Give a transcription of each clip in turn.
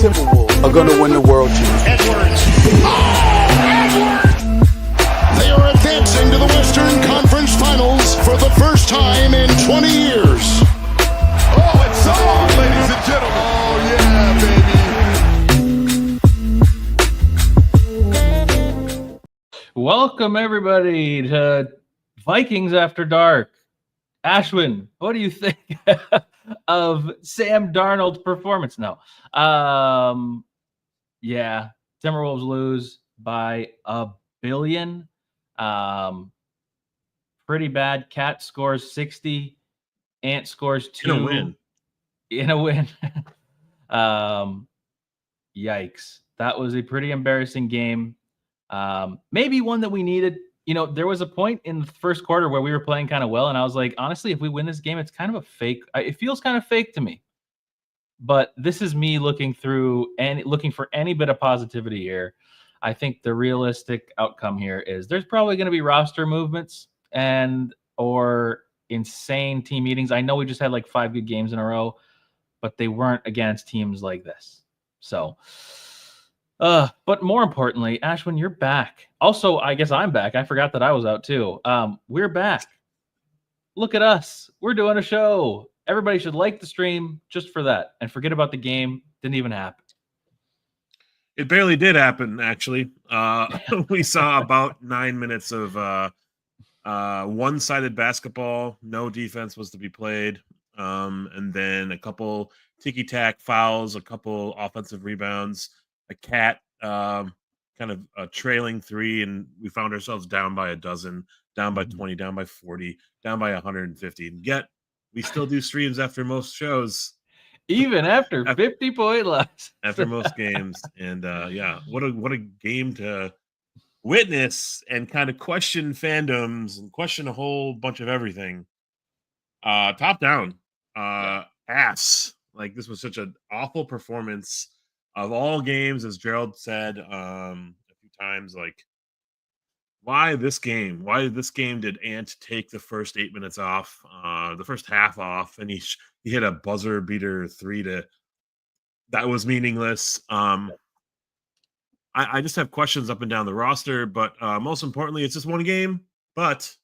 Timberwolves are going to win the world championship. Edwards. They are advancing to the Western Conference Finals for the first time in 20 years. Oh, it's on, ladies and gentlemen. Oh, yeah, baby. Welcome, everybody, to Vikings After Dark. Ashwin, what do you think of Sam Darnold's performance? No. Yeah, Timberwolves lose by a billion. Pretty bad. Cat scores 60. Ant scores 2. In a win. Yikes. That was a pretty embarrassing game. Maybe one that we needed. You know, there was a point in the first quarter where we were playing kind of well, and I was like, honestly, if we win this game, it's kind of a fake. It feels kind of fake to me. But this is me looking through and looking for any bit of positivity here. I think the realistic outcome here is there's probably going to be roster movements or insane team meetings. I know we just had like 5 good games in a row, but they weren't against teams like this. So, but more importantly, Ashwin, you're back. Also, I guess I'm back. I forgot that I was out too. We're back. Look at us. We're doing a show. Everybody should like the stream just for that and forget about the game. Didn't even happen. It barely did happen, actually. We saw about 9 minutes of one-sided basketball. No defense was to be played. And then a couple ticky-tack fouls, a couple offensive rebounds, a cat kind of a trailing 3, and we found ourselves down by a dozen, down by 20, down by 40, down by 150. And yet, we still do streams after most shows. Even after 50-point loss. After most games. And yeah, what a game to witness and kind of question fandoms and question a whole bunch of everything. Top down. Ass. Like, this was such an awful performance of all games, as Gerald said a few times. Like, why this game? Why this game did Ant take the first 8 minutes off, the first half off, and he hit a buzzer beater 3 that was meaningless. I just have questions up and down the roster, but most importantly, it's just one game. But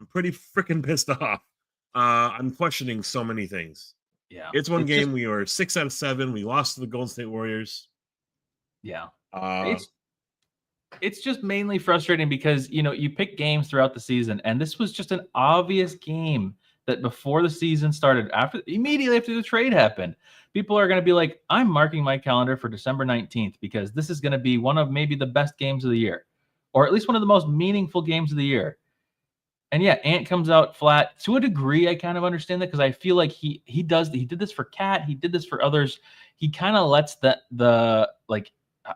I'm pretty freaking pissed off. I'm questioning so many things. Yeah, it's one game. We were 6 out of 7. We lost to the Golden State Warriors. Yeah, it's just mainly frustrating because, you know, you pick games throughout the season, and this was just an obvious game that before the season started, immediately after the trade happened, people are going to be like, I'm marking my calendar for December 19th because this is going to be one of maybe the best games of the year, or at least one of the most meaningful games of the year. And yeah, Ant comes out flat. To a degree, I kind of understand that because I feel like he did this for Cat, he did this for others. He kind of lets the like,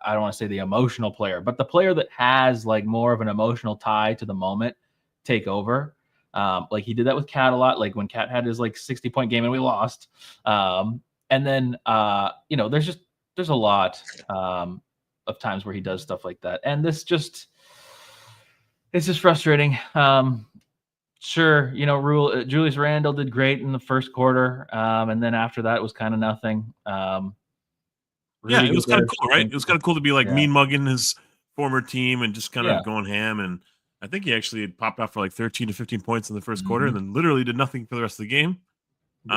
I don't want to say the emotional player, but the player that has like more of an emotional tie to the moment take over. Like he did that with Cat a lot. Like when Cat had his like 60-point game and we lost. And then you know, there's a lot of times where he does stuff like that, and it's just frustrating. Sure, you know, Julius Randle did great in the first quarter, and then after that it was kind of nothing. Yeah, it was kind of cool, right? It was kind of cool to be like mean mugging his former team and just kind of going ham. And I think he actually had popped out for like 13 to 15 points in the first quarter and then literally did nothing for the rest of the game. Yes.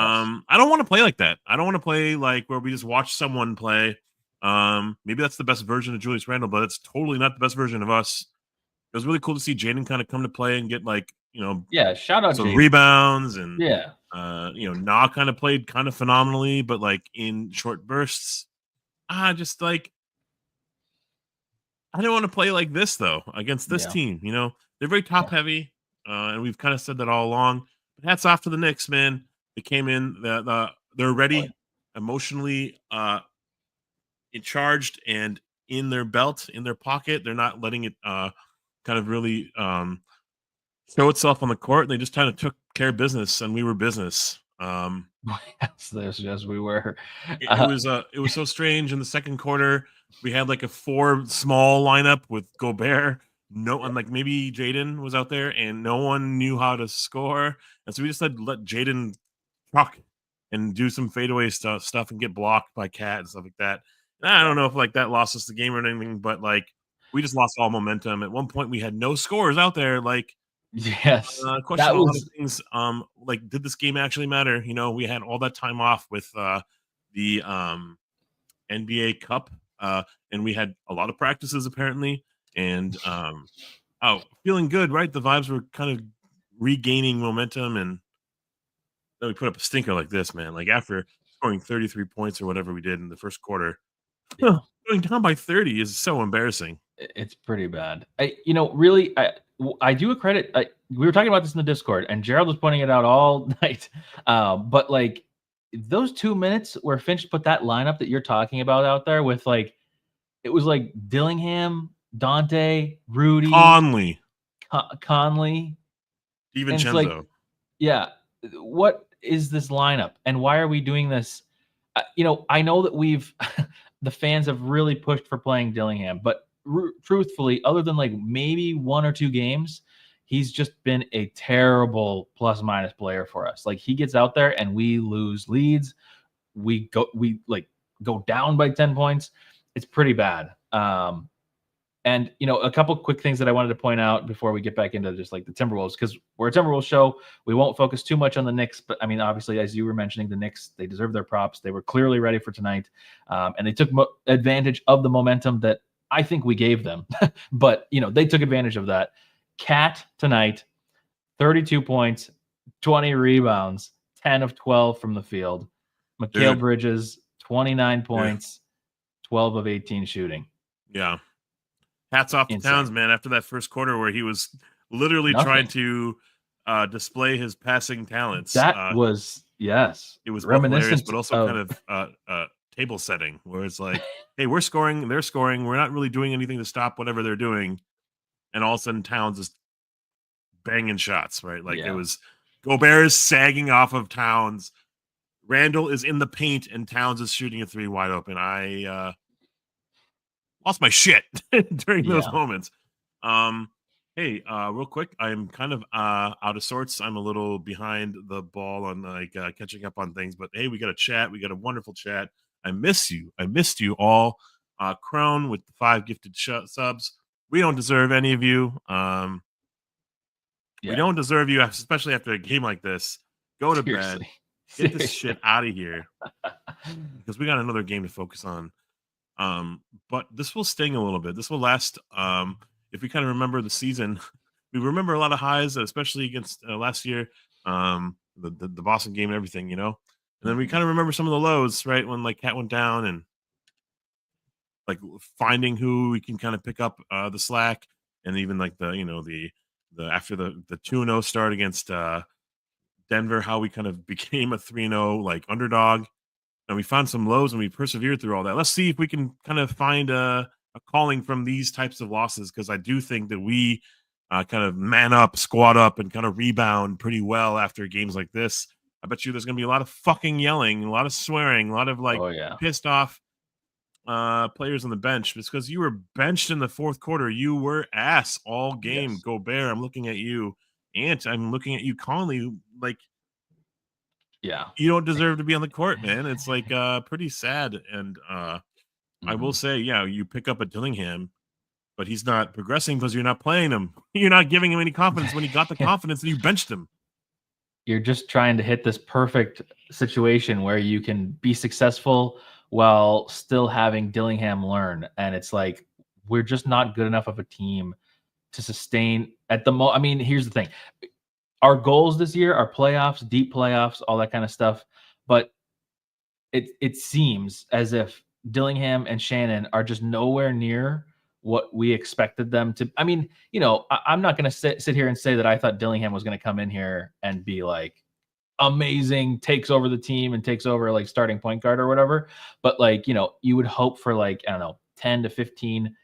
I don't want to play like that. I don't want to play like where we just watch someone play. Maybe that's the best version of Julius Randle, but it's totally not the best version of us. It was really cool to see Jaden kind of come to play and get like, you know, shout out some Jaden. Rebounds and you know, Na kind of played kind of phenomenally, but like in short bursts. Just like, I don't want to play like this though against this team. You know, they're very top heavy, and we've kind of said that all along. But hats off to the Knicks, man. They came in, they're ready, emotionally charged and in their belt, in their pocket. They're not letting it kind of really show itself on the court. They just kind of took care of business, and we were business. Yes, we were. It was so strange in the second quarter. We had like a 4 small lineup with Gobert. And like maybe Jaden was out there, and no one knew how to score, and so we just let Jaden truck and do some fadeaway stuff and get blocked by Cat and stuff like that. I don't know if like that lost us the game or anything, but like we just lost all momentum. At one point, we had no scores out there. Like Yes, question that a lot of was things. Like did this game actually matter? You know, we had all that time off with the NBA Cup, and we had a lot of practices apparently, and feeling good, right? The vibes were kind of regaining momentum, and then we put up a stinker like this, man. Like after scoring 33 points or whatever we did in the first quarter, yeah. going down by 30 is so embarrassing. It's pretty bad. Really, I do a credit. We were talking about this in the Discord, and Gerald was pointing it out all night. But like those 2 minutes where Finch put that lineup that you're talking about out there with like, it was like Dillingham, Dante, Rudy, Conley, Conley, and it's like, DiVincenzo. yeah, what is this lineup, and why are we doing this? I know that we've the fans have really pushed for playing Dillingham, but truthfully, other than like maybe 1 or 2 games, he's just been a terrible plus minus player for us. Like he gets out there and we lose leads, we go down by 10 points. It's pretty bad. And a couple quick things that I wanted to point out before we get back into just like the Timberwolves, because we're a Timberwolves show. We won't focus too much on the Knicks, but I mean, obviously, as you were mentioning, the Knicks, they deserve their props. They were clearly ready for tonight, and they took advantage of the momentum that I think we gave them. But they took advantage of that. Cat tonight, 32 points, 20 rebounds, 10 of 12 from the field. Mikal Bridges, 29 points, 12 of 18 shooting. Yeah. Hats off to Towns, man, after that first quarter where he was literally trying to display his passing talents. That was, yes. It was hilarious, but also kind of table setting, where it's like, hey, we're scoring, they're scoring, we're not really doing anything to stop whatever they're doing. And all of a sudden, Towns is banging shots, right? Like it was Gobert is sagging off of Towns. Randall is in the paint, and Towns is shooting a 3 wide open. I lost my shit during those moments. Hey, real quick, I'm kind of out of sorts. I'm a little behind the ball on like catching up on things, but hey, we got a chat. We got a wonderful chat. I miss you. I missed you all. Crone with the 5 gifted subs. We don't deserve any of you. We don't deserve you, especially after a game like this. Go to bed. Get this shit out of here, because we got another game to focus on. But this will sting a little bit. This will last. If we kind of remember the season, we remember a lot of highs, especially against last year, the Boston game and everything, and then we kind of remember some of the lows, right? When like Cat went down, and like finding who we can kind of pick up the slack, and even like the after the 2-0 start against Denver, how we kind of became a 3-0 like underdog. And we found some lows and we persevered through all that. Let's see if we can kind of find a calling from these types of losses, because I do think that we kind of man up, squat up, and kind of rebound pretty well after games like this. I bet you there's going to be a lot of fucking yelling, a lot of swearing, a lot of like pissed off players on the bench. It's because you were benched in the fourth quarter. You were ass all game. Gobert, I'm looking at you. Ant, I'm looking at you. Conley, like, you don't deserve to be on the court, man. It's like pretty sad. And I will say, you pick up a Dillingham, but he's not progressing because you're not playing him. You're not giving him any confidence when he got the confidence and you benched him. You're just trying to hit this perfect situation where you can be successful while still having Dillingham learn. And it's like, we're just not good enough of a team to sustain at the I mean, here's the thing. Our goals this year are playoffs, deep playoffs, all that kind of stuff. But it seems as if Dillingham and Shannon are just nowhere near what we expected them to. I mean, I'm not going to sit here and say that I thought Dillingham was going to come in here and be like amazing, takes over the team and takes over like starting point guard or whatever. But like, you would hope for like, I don't know, 10 to 15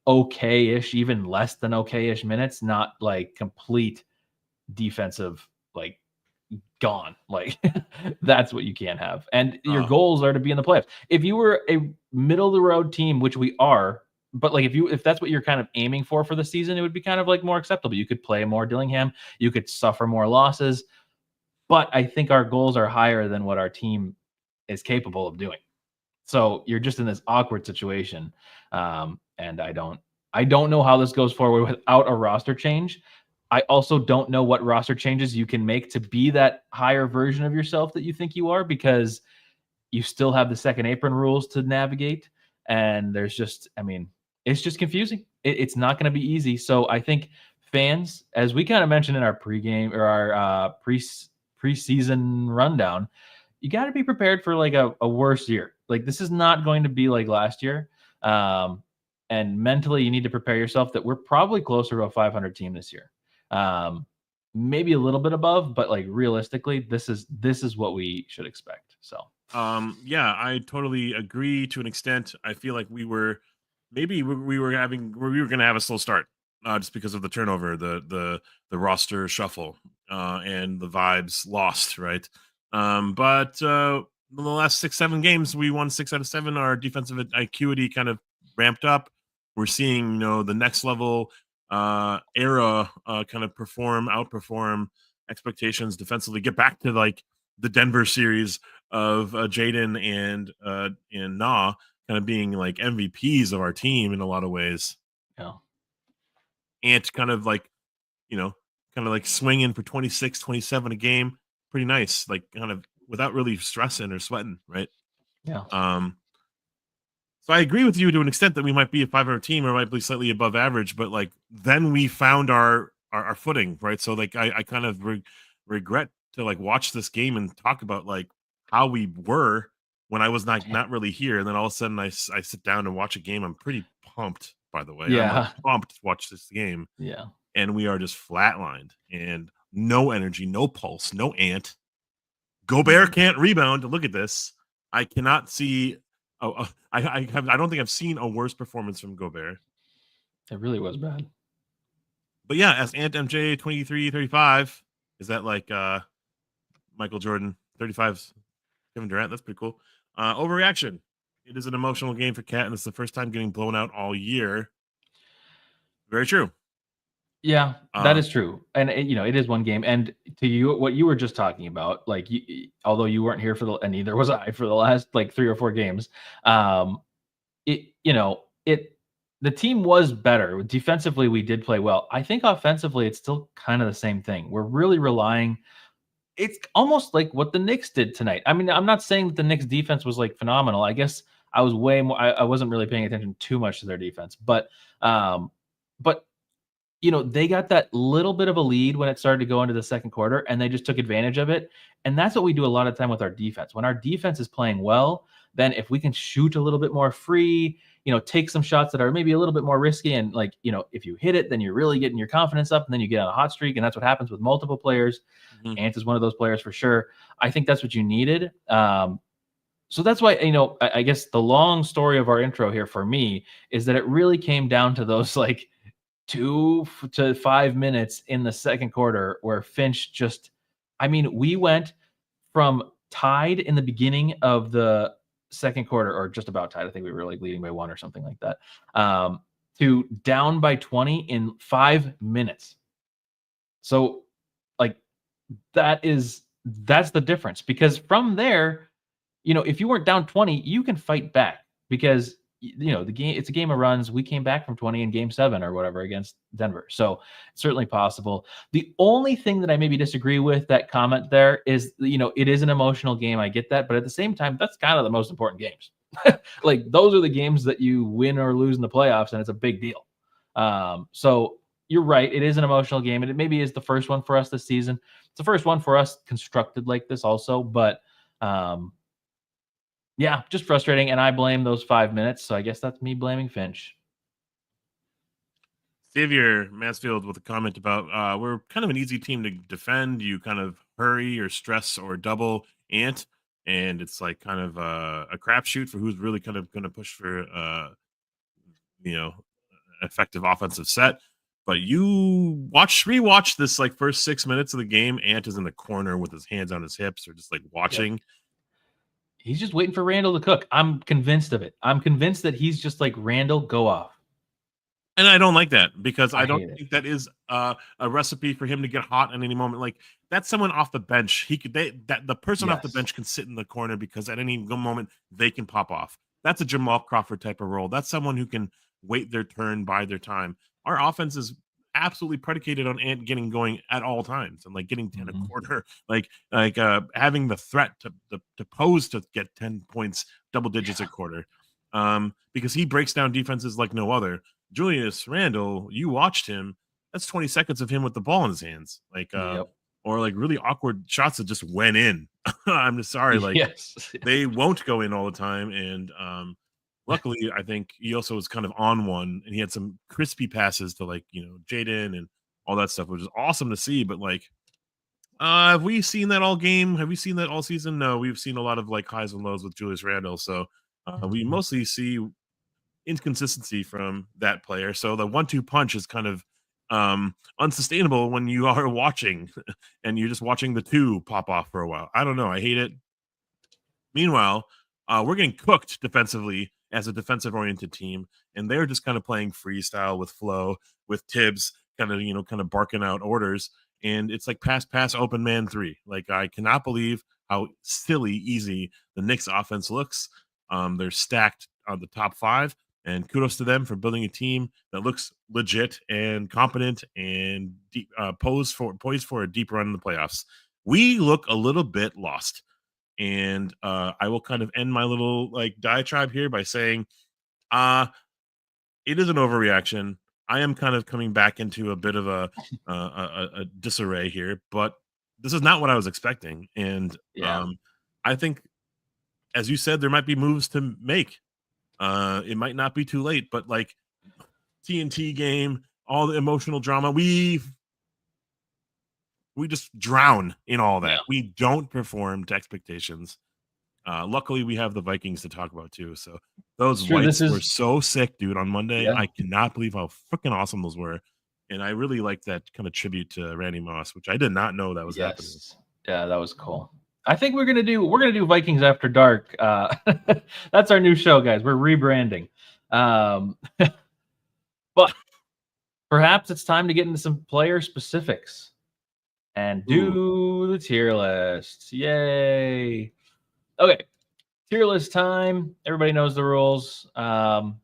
okay-ish, even less than okay-ish minutes, not like complete defensive, like gone. Like that's what you can't have. And your goals are to be in the playoffs. If you were a middle of the road team, which we are, but like if that's what you're kind of aiming for the season, it would be kind of like more acceptable. You could play more Dillingham, you could suffer more losses, but I think our goals are higher than what our team is capable of doing. So you're just in this awkward situation. And I don't know how this goes forward without a roster change. I also don't know what roster changes you can make to be that higher version of yourself that you think you are, because you still have the second apron rules to navigate. And there's just, I mean, it's just confusing. It's not going to be easy. So I think fans, as we kind of mentioned in our pregame or our preseason rundown, you got to be prepared for like a worse year. Like this is not going to be like last year. And mentally, you need to prepare yourself that we're probably closer to a 500 team this year. Maybe a little bit above, but like realistically, this is what we should expect. So yeah, I totally agree to an extent. I feel like we were going to have a slow start, just because of the turnover, the roster shuffle, and the vibes lost, right? But in the last 6-7 games, we won 6 out of 7. Our defensive acuity kind of ramped up. We're seeing, the next level era kind of outperform expectations defensively, get back to like the Denver series of Jaden and Na kind of being like MVPs of our team in a lot of ways. yeah, And kind of like, swinging for 26, 27 a game. Pretty nice, like kind of without really stressing or sweating, right? yeah. So I agree with you to an extent that we might be a 500 team or might be slightly above average, but like then we found our footing, right? So like I kind of regret to like watch this game and talk about like how we were when I was not really here, and then all of a sudden I sit down and watch a game. I'm pretty pumped, by the way. I'm Yeah. like, pumped to watch this game, Yeah. and we are just flatlined and no energy, no pulse, no ant. Gobert can't rebound. Look at this. I cannot see. I don't think I've seen a worse performance from Gobert. It really was bad. But yeah, as Ant MJ 23-35, is that like Michael Jordan 35's Kevin Durant? That's pretty cool. Overreaction. It is an emotional game for Cat, and it's the first time getting blown out all year. Very true. Yeah, that is true. And it is one game. And to you, what you were just talking about, like, although you weren't here and neither was I for the last like 3 or 4 games, the team was better defensively. We did play well. I think offensively, it's still kind of the same thing. We're really relying. It's almost like what the Knicks did tonight. I mean, I'm not saying that the Knicks defense was like phenomenal. I guess I was way more. I wasn't really paying attention too much to their defense, but they got that little bit of a lead when it started to go into the second quarter, and they just took advantage of it. And that's what we do a lot of time with our defense. When our defense is playing well, then if we can shoot a little bit more free, take some shots that are maybe a little bit more risky, and like, if you hit it, then you're really getting your confidence up, and then you get on a hot streak, and that's what happens with multiple players. Mm-hmm. Ant is one of those players for sure. I think that's what you needed. So that's why, I guess the long story of our intro here for me is that it really came down to those like 2 to 5 minutes in the second quarter where Finch we went from tied in the beginning of the second quarter, or just about tied. I think we were like leading by 1 or something like that, to down by 20 in 5 minutes. So like that's the difference, because from there, if you weren't down 20, you can fight back, because the game, it's a game of runs. We came back from 20 in game 7 or whatever against Denver. So it's certainly possible. The only thing that I maybe disagree with that comment there is, it is an emotional game. I get that. But at the same time, that's kind of the most important games. Like those are the games that you win or lose in the playoffs, and it's a big deal. So you're right. It is an emotional game, and it maybe is the first one for us this season. It's the first one for us constructed like this also, but yeah, just frustrating, and I blame those 5 minutes, so I guess that's me blaming Finch. Xavier Mansfield with a comment about we're kind of an easy team to defend. You kind of hurry or stress or double Ant, and it's like kind of a crapshoot for who's really kind of going to push for effective offensive set. But you rewatch this like first 6 minutes of the game. Ant is in the corner with his hands on his hips, or just like watching. Yep. He's just waiting for Randall to cook. I'm convinced of it. I'm convinced that he's just like, Randall, go off. And I don't like that because I I don't hate it. think that is a recipe for him to get hot at any moment. Like that's someone off the bench. That the person off the Yes. bench can sit in the corner because at any moment they can pop off. That's a Jamal Crawford type of role. That's someone who can wait their turn, bide their time. Our offense is absolutely predicated on Ant getting going at all times and like getting 10 a Mhm. quarter, having the threat to pose to get 10 points, double digits a quarter. Because he breaks down defenses like no other. Julius Randle, you watched him. That's 20 seconds of him with the ball in his hands, Yep. or like really awkward shots that just went in. I'm just sorry, like Yes. they won't go in all the time. And luckily, I think he also was kind of on one, and he had some crispy passes to Jaden and all that stuff, which is awesome to see. But have we seen that all game? Have we seen that all season? No, we've seen a lot of like highs and lows with Julius Randle. So we mostly see inconsistency from that player. So the 1-2 punch is kind of unsustainable when you are watching and you're just watching the two pop off for a while. I don't know. I hate it. Meanwhile, we're getting cooked defensively as a defensive oriented team, and they're just kind of playing freestyle with flow, with Tibbs kind of barking out orders. And it's like pass, open man 3. Like I cannot believe how silly easy the Knicks offense looks. They're stacked on the top 5. And kudos to them for building a team that looks legit and competent and poised for a deep run in the playoffs. We look a little bit lost. And I will kind of end my little diatribe here by saying it is an overreaction. I am kind of coming back into a bit of a disarray here, but this is not what I was expecting. And I think, as you said, there might be moves to make. It might not be too late, but like TNT game, all the emotional drama, we just drown in all that. Yeah. We don't perform to expectations. Luckily, we have the Vikings to talk about too. So those whites were so sick, dude, on Monday. Yeah. I cannot believe how freaking awesome those were. And I really like that kind of tribute to Randy Moss, which I did not know that was happening. Yeah, that was cool. I think we're gonna do Vikings After Dark. That's our new show, guys. We're rebranding. But perhaps it's time to get into some player specifics and do the tier list. Yay. Okay. Tier list time. Everybody knows the rules. But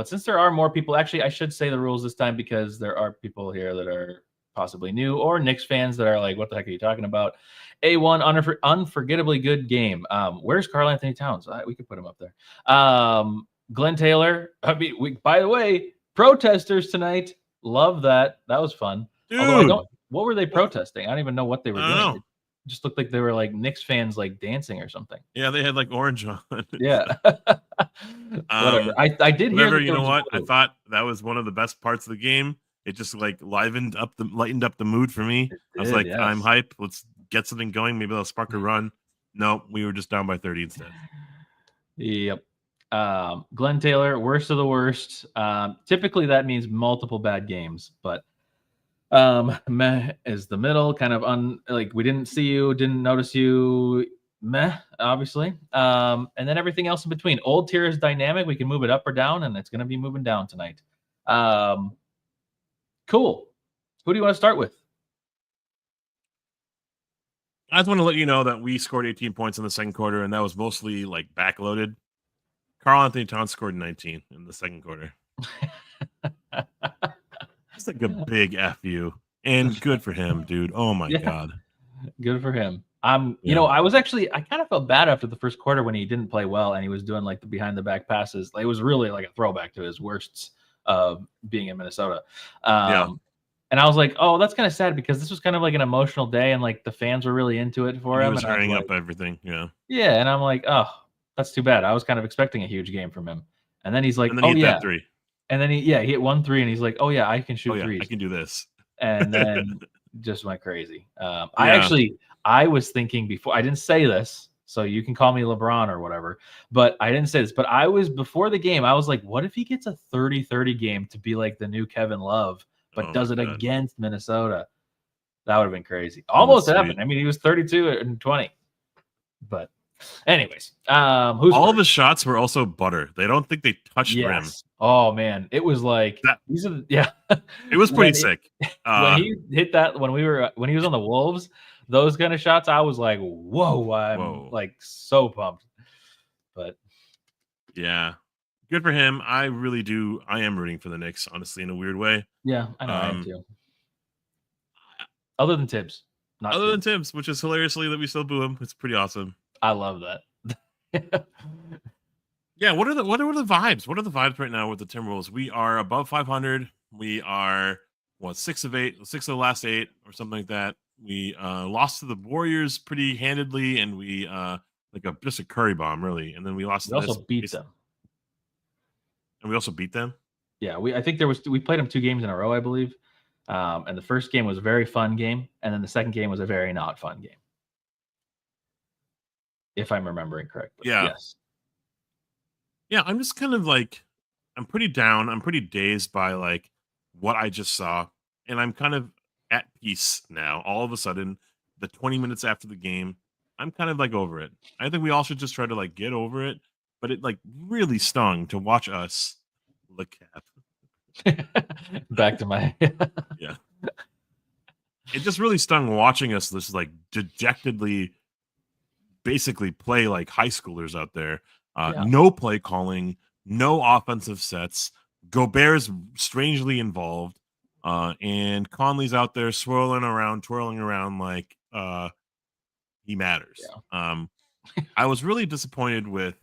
since there are more people, actually, I should say the rules this time because there are people here that are possibly new or Knicks fans that are like, what the heck are you talking about? A1 unforgettably good game. Where's Karl Anthony Towns? We could put him up there. Glenn Taylor. By the way, protesters tonight. Love that. That was fun. Dude, although what were they protesting? I don't even know what they were doing. Know. It just looked like they were like Knicks fans like dancing or something. Yeah, they had like orange on. Yeah. Whatever. I did hear. You know what? I thought that was one of the best parts of the game. It just like lightened up the mood for me. I was like, I'm hype. Let's get something going. Maybe they'll spark a run. No, we were just down by 30 instead. Yep. Glenn Taylor, worst of the worst. Typically that means multiple bad games, but meh is the middle, kind of we didn't see you, didn't notice you, meh, obviously. And then everything else in between. Old tier is dynamic. We can move it up or down, and it's going to be moving down tonight. Cool. Who do you want to start with? I just want to let you know that we scored 18 points in the second quarter, and that was mostly like backloaded. Karl Anthony Towns scored 19 in the second quarter. It's like a big F you. And good for him, dude. Oh my God. Good for him. You know, I kind of felt bad after the first quarter when he didn't play well and he was doing like the behind the back passes. It was really like a throwback to his worsts of being in Minnesota. And I was like, oh, that's kind of sad because this was kind of like an emotional day and like the fans were really into it for him. He was hurrying up everything. Yeah. Yeah. And I'm like, oh, that's too bad. I was kind of expecting a huge game from him. And then he's like, he hit that 3. And then he hit 1 3 and he's like, oh yeah, I can shoot threes. I can do this. And then just went crazy. I was thinking before, I didn't say this, so you can call me LeBron or whatever, but I didn't say this, but before the game, I was like, what if he gets a 30-30 game to be like the new Kevin Love, but does it against Minnesota? That would have been crazy. Almost happened. I mean, he was 32 and 20, but anyways, all of his shots were also butter. They don't think they touched the rim. Oh man, it was like That- these are yeah. It was pretty When sick. when he hit that when he was on the Wolves, those kind of shots, I was like, whoa, I'm Whoa. like so pumped. But Yeah. Good for him. I am rooting for the Knicks, honestly, in a weird way. yeah, I know I am Um, too. Other than Tibbs, not Other than Tibbs. Tibbs, which is hilariously that we still boo him. It's pretty awesome. I love that. Yeah, what are the vibes? What are the vibes right now with the Timberwolves? We are above 500. We are 6 of the last 8 or something like that. We lost to the Warriors pretty handedly, and we just a curry bomb really. And then we lost We to also beat them. And we also beat them. Yeah, I think we played them 2 games in a row, I believe. And the first game was a very fun game, and then the second game was a very not fun game. If I'm remembering correctly. Yeah. Yes. Yeah, I'm just kind of I'm pretty down. I'm pretty dazed by what I just saw. And I'm kind of at peace now. All of a sudden, the 20 minutes after the game, I'm kind of over it. I think we all should just try to get over it. But it really stung to watch us look at. Back to my Yeah. It just really stung watching us this dejectedly basically play like high schoolers out there. No play calling, no offensive sets. Gobert's strangely involved. And Conley's out there twirling around like he matters. Yeah. I was really disappointed with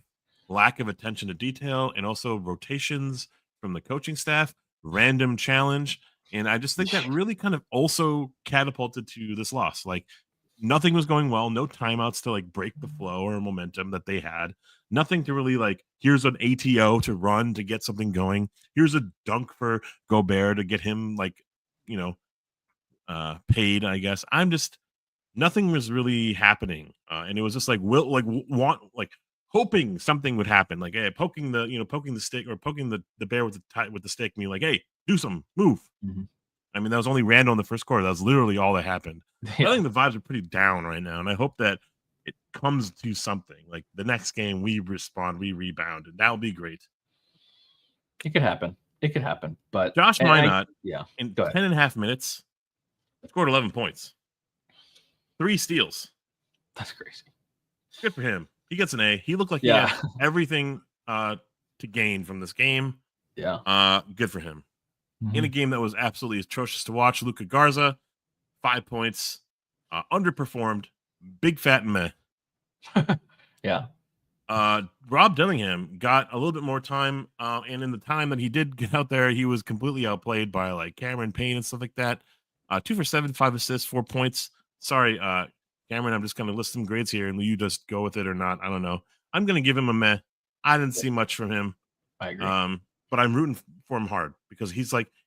lack of attention to detail and also rotations from the coaching staff, random challenge. And I just think that really kind of also catapulted to this loss. Nothing was going well, no timeouts to break the flow or momentum that they had. Nothing to really here's an ATO to run to get something going. Here's a dunk for Gobert to get him paid, I guess. Nothing was really happening. And it was just hoping something would happen. Hey, poking the stick or poking the bear with the stick, me hey, do something, move. Mhm. I mean, that was only Randall in the first quarter. That was literally all that happened. Yeah. I think the vibes are pretty down right now, and I hope that it comes to something. The next game, we respond, we rebound, and that'll be great. It could happen. But Josh Minot, yeah, in go ahead. 10.5 minutes, scored 11 points, 3 steals. That's crazy. Good for him. He gets an A. He looked like he Yeah. had everything to gain from this game. Yeah. Good for him. Mhm. In a game that was absolutely atrocious to watch, Luka Garza, 5 points, underperformed, big fat meh. Yeah. Rob Dillingham got a little bit more time, and in the time that he did get out there, he was completely outplayed by Cameron Payne and stuff like that. 2 for 7, 5 assists, 4 points. Sorry, Cameron, I'm just going to list some grades here, and you just go with it or not. I don't know. I'm going to give him a meh. I didn't see much from him. I agree. But I'm rooting for him hard because he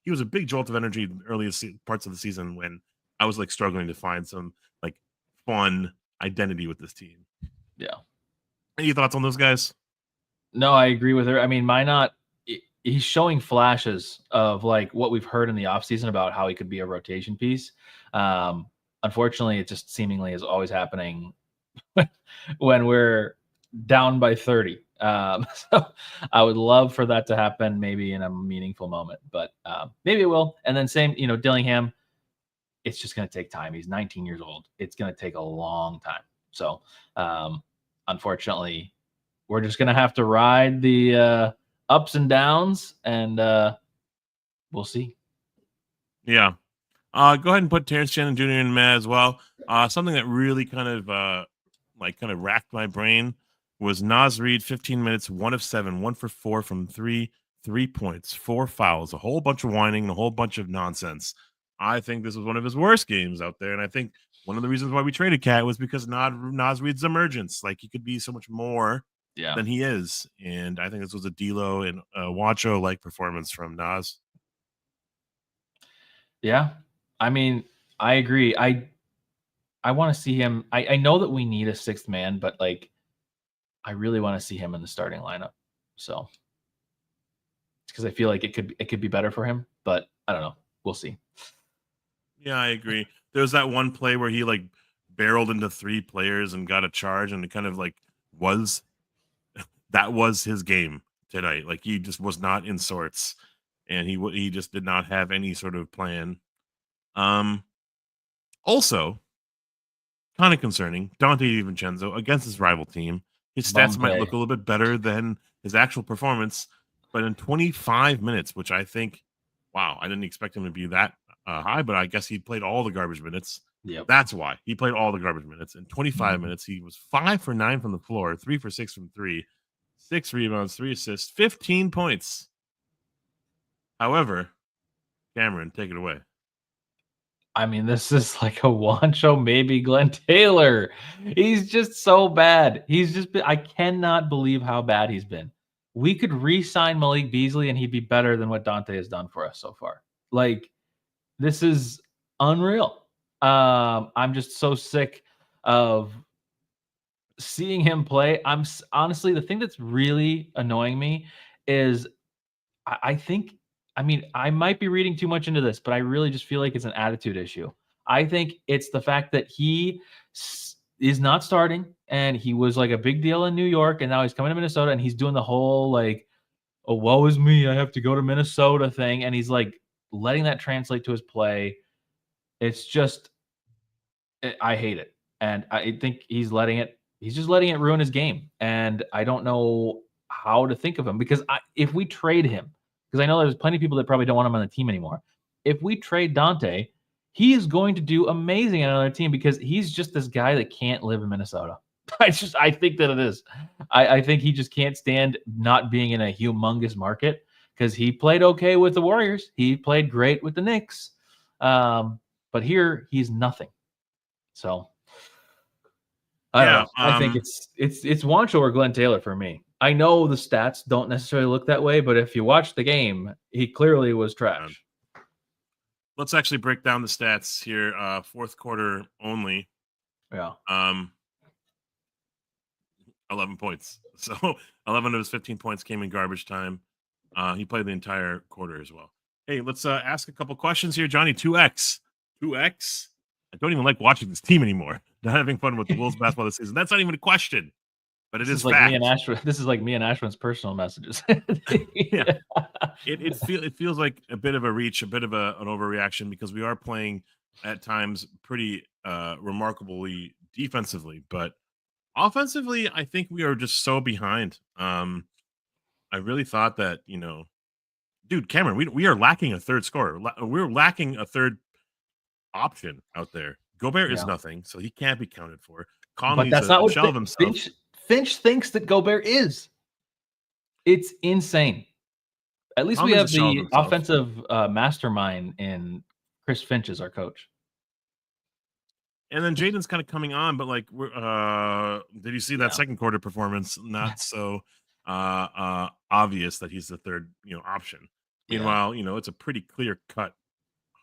was a big jolt of energy in the earliest parts of the season when I was struggling to find some fun identity with this team. Yeah. Any thoughts on those guys? No, I agree with her. I mean, he's showing flashes of what we've heard in the offseason about how he could be a rotation piece. Unfortunately, it just seemingly is always happening when we're down by 30. So I would love for that to happen maybe in a meaningful moment, but maybe it will. And then same, Dillingham, it's just going to take time. He's 19 years old. It's going to take a long time. So unfortunately, we're just going to have to ride the ups and downs, and we'll see. Yeah. Go ahead and put Terrence Shannon Jr. in meh as well. Something that really kind of racked my brain was Naz Reid, 15 minutes, 1 of 7, 1 for 4 from 3 points, 4 fouls, a whole bunch of whining, and a whole bunch of nonsense. I think this was one of his worst games out there, and I think one of the reasons why we traded Cat was because Naz Reid's emergence. He could be so much more than he is, and I think this was a D'Lo and Wancho performance from Naz. Yeah, I mean, I agree. I want to see him. I know that we need a 6th man, but I really want to see him in the starting lineup. So, because I feel like it could be better for him, but I don't know. We'll see. Yeah, I agree. There was that one play where he barreled into 3 players and got a charge, and it kind of that was his game. tonight. Like he just was not in sorts, and he just did not have any sort of plan. Also, kind of concerning, Dante DiVincenzo against his rival team. His stats might look a little bit better than his actual performance, but in 25 minutes, which I think, wow, I didn't expect him to be that high, but I guess he played all the garbage minutes. Yep. That's why he played all the garbage minutes. In 25 minutes, he was 5 for 9 from the floor, 3 for 6 from 3, 6 rebounds, 3 assists, 15 points. However, Cameron, take it away. I mean, this is like a Wancho, maybe Glenn Taylor. He's just so bad. I cannot believe how bad he's been. We could re-sign Malik Beasley and he'd be better than what Dante has done for us so far. Like, this is unreal. I'm just so sick of seeing him play. Honestly, the thing that's really annoying me is I think, I mean, I might be reading too much into this, but I really just feel like it's an attitude issue. I think it's the fact that he is not starting, and he was like a big deal in New York, and now he's coming to Minnesota, and he's doing the whole like, "Oh, woe is me, I have to go to Minnesota" thing, and he's like letting that translate to his play. It's just, I hate it, and I think he's just letting it ruin his game, and I don't know how to think of him because if we trade him, because I know there's plenty of people that probably don't want him on the team anymore. If we trade Dante, he is going to do amazing on another team because he's just this guy that can't live in Minnesota. I think that it is. I think he just can't stand not being in a humongous market because he played okay with the Warriors. He played great with the Knicks. But here he's nothing. So I don't know. I think it's Wancho or Glenn Taylor for me. I know the stats don't necessarily look that way, but if you watch the game, he clearly was trash. Let's actually break down the stats here. Fourth quarter only. Yeah. 11 points. So 11 of his 15 points came in garbage time. He played the entire quarter as well. Hey, let's ask a couple questions here, Johnny. 2X. I don't even like watching this team anymore. Not having fun with the Wolves basketball this season. That's not even a question. But it is like fact. me and Ashwin. This is like me and Ashwin's personal messages. Yeah, it feels like a bit of a reach, a bit of an overreaction because we are playing at times pretty remarkably defensively, but offensively, I think we are just so behind. I really thought that dude, Cameron, we are lacking a third scorer. We're lacking a third option out there. Gobert is nothing, so he can't be counted for. Conley's but that's not what shell of himself. Finch thinks that Gobert is. It's insane. At least we have the offensive mastermind in Chris Finch as our coach. And then Jaden's kind of coming on, but like, did you see that second quarter performance? Not so obvious that he's the third, option. Meanwhile, it's a pretty clear cut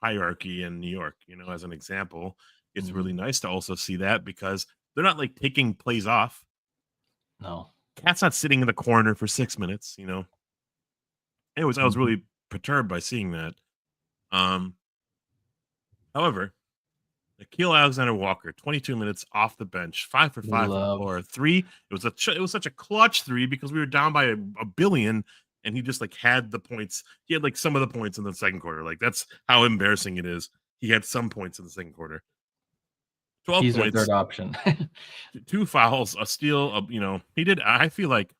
hierarchy in New York. As an example, it's really nice to also see that because they're not like taking plays off. No, Cat's not sitting in the corner for 6 minutes. Anyways, I was really perturbed by seeing that. However, Nickeil Alexander-Walker, 22 minutes off the bench, 5 for 5 from the floor, 3. It was such a clutch 3 because we were down by a billion, and he just like had the points. He had like some of the points in the second quarter. Like that's how embarrassing it is. He had some points in the second quarter. 12 He's points. He's our third option. 2 fouls, a steal. He did. I feel like.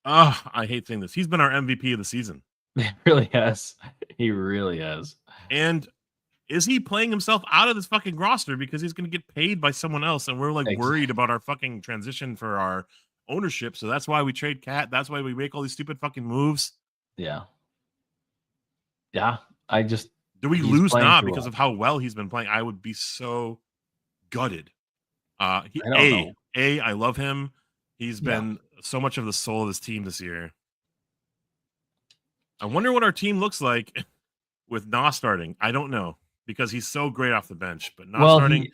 I hate saying this. He's been our MVP of the season. He really has. He really has. And is he playing himself out of this fucking roster because he's going to get paid by someone else? And we're like worried about our fucking transition for our ownership. So that's why we trade Cat. That's why we make all these stupid fucking moves. Yeah. Yeah. Do we lose now because of how well he's been playing? I would be so gutted. I love him. He's been so much of the soul of this team this year. I wonder what our team looks like with Na starting. I don't know because he's so great off the bench, but not starting.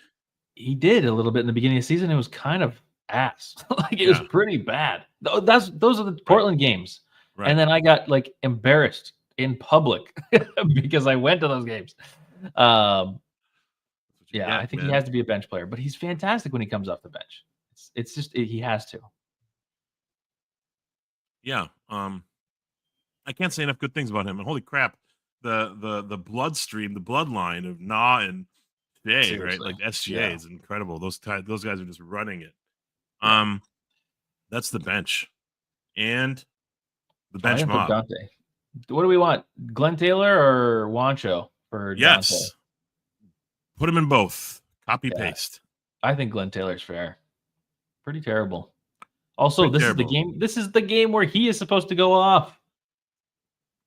He did a little bit in the beginning of the season. It was kind of ass. It was pretty bad. Those are the Portland games. Right. And then I got like embarrassed in public because I went to those games. I think he has to be a bench player, but he's fantastic when he comes off the bench. It's just he has to. Yeah. I can't say enough good things about him. And holy crap, the bloodstream, the bloodline of Na and Shea, right? Seriously. Like SGA Yeah. is incredible. Those guys are just running it. Yeah. That's the bench and the I bench didn't put mob. Dante. What do we want? Glenn Taylor or Wancho for Dante? Yes, put him in both. Copy Yeah. paste. I think Glenn Taylor's fair. Pretty terrible. Also, Pretty this terrible. is the game. This is the game where he is supposed to go off.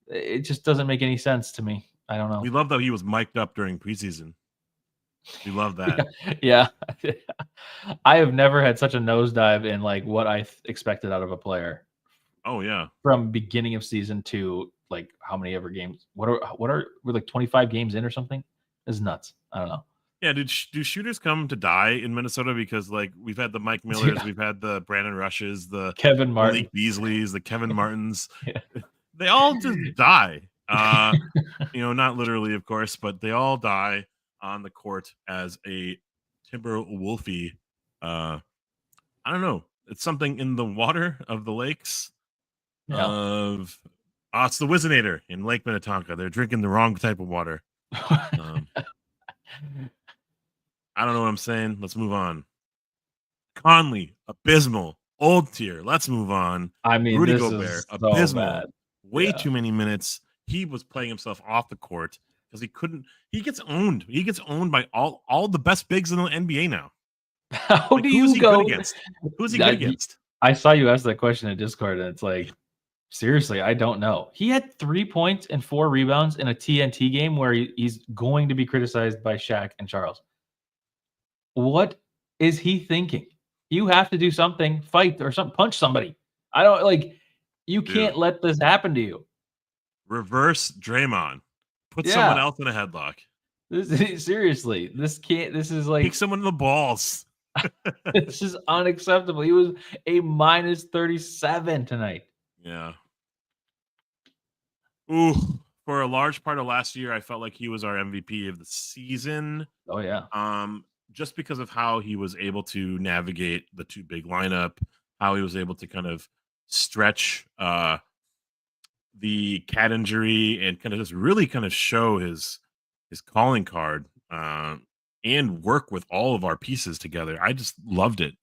It just doesn't make any sense to me. I don't know. We love that he was mic'd up during preseason. We love that. Yeah. I have never had such a nosedive in like what I expected out of a player Oh yeah. from beginning of season to like how many ever games. We're like 25 games in or something? This is nuts. I don't know. Yeah, do shooters come to die in Minnesota? Because like we've had the Mike Millers, Yeah. we've had the Brandon Rushes, the Kevin Martin. Malik Beasleys, the Kevin Martins. Yeah. They all just die. Not literally, of course, but they all die on the court as a Timberwolfie. I don't know. It's something in the water of the lakes Yeah. it's the Wizinator in Lake Minnetonka. They're drinking the wrong type of water. I don't know what I'm saying. Let's move on. Conley, abysmal. Old tier. Let's move on. I mean, Rudy this Gobert, is so abysmal. bad. Way Yeah. too many minutes. He was playing himself off the court because he couldn't. He gets owned. He gets owned by all the best bigs in the NBA now. How Like, do who's you he go good against? Who's he good against? I saw you ask that question in Discord, and it's like, seriously, I don't know. He had 3 points and 4 rebounds in a TNT game where he's going to be criticized by Shaq and Charles. What is he thinking? You have to do something, fight or something, punch somebody. I don't like. You can't Dude. let this happen to you. Reverse Draymond. Put someone Yeah. else in a headlock. Seriously, this can't. This is like Kick someone in the balls. this is unacceptable. He was a minus 37 tonight. Yeah. Ooh, for a large part of last year, I felt like he was our MVP of the season. Oh yeah. Just because of how he was able to navigate the two big lineup, how he was able to kind of stretch the cat injury and kind of just really kind of show his calling card and work with all of our pieces together. I just loved it.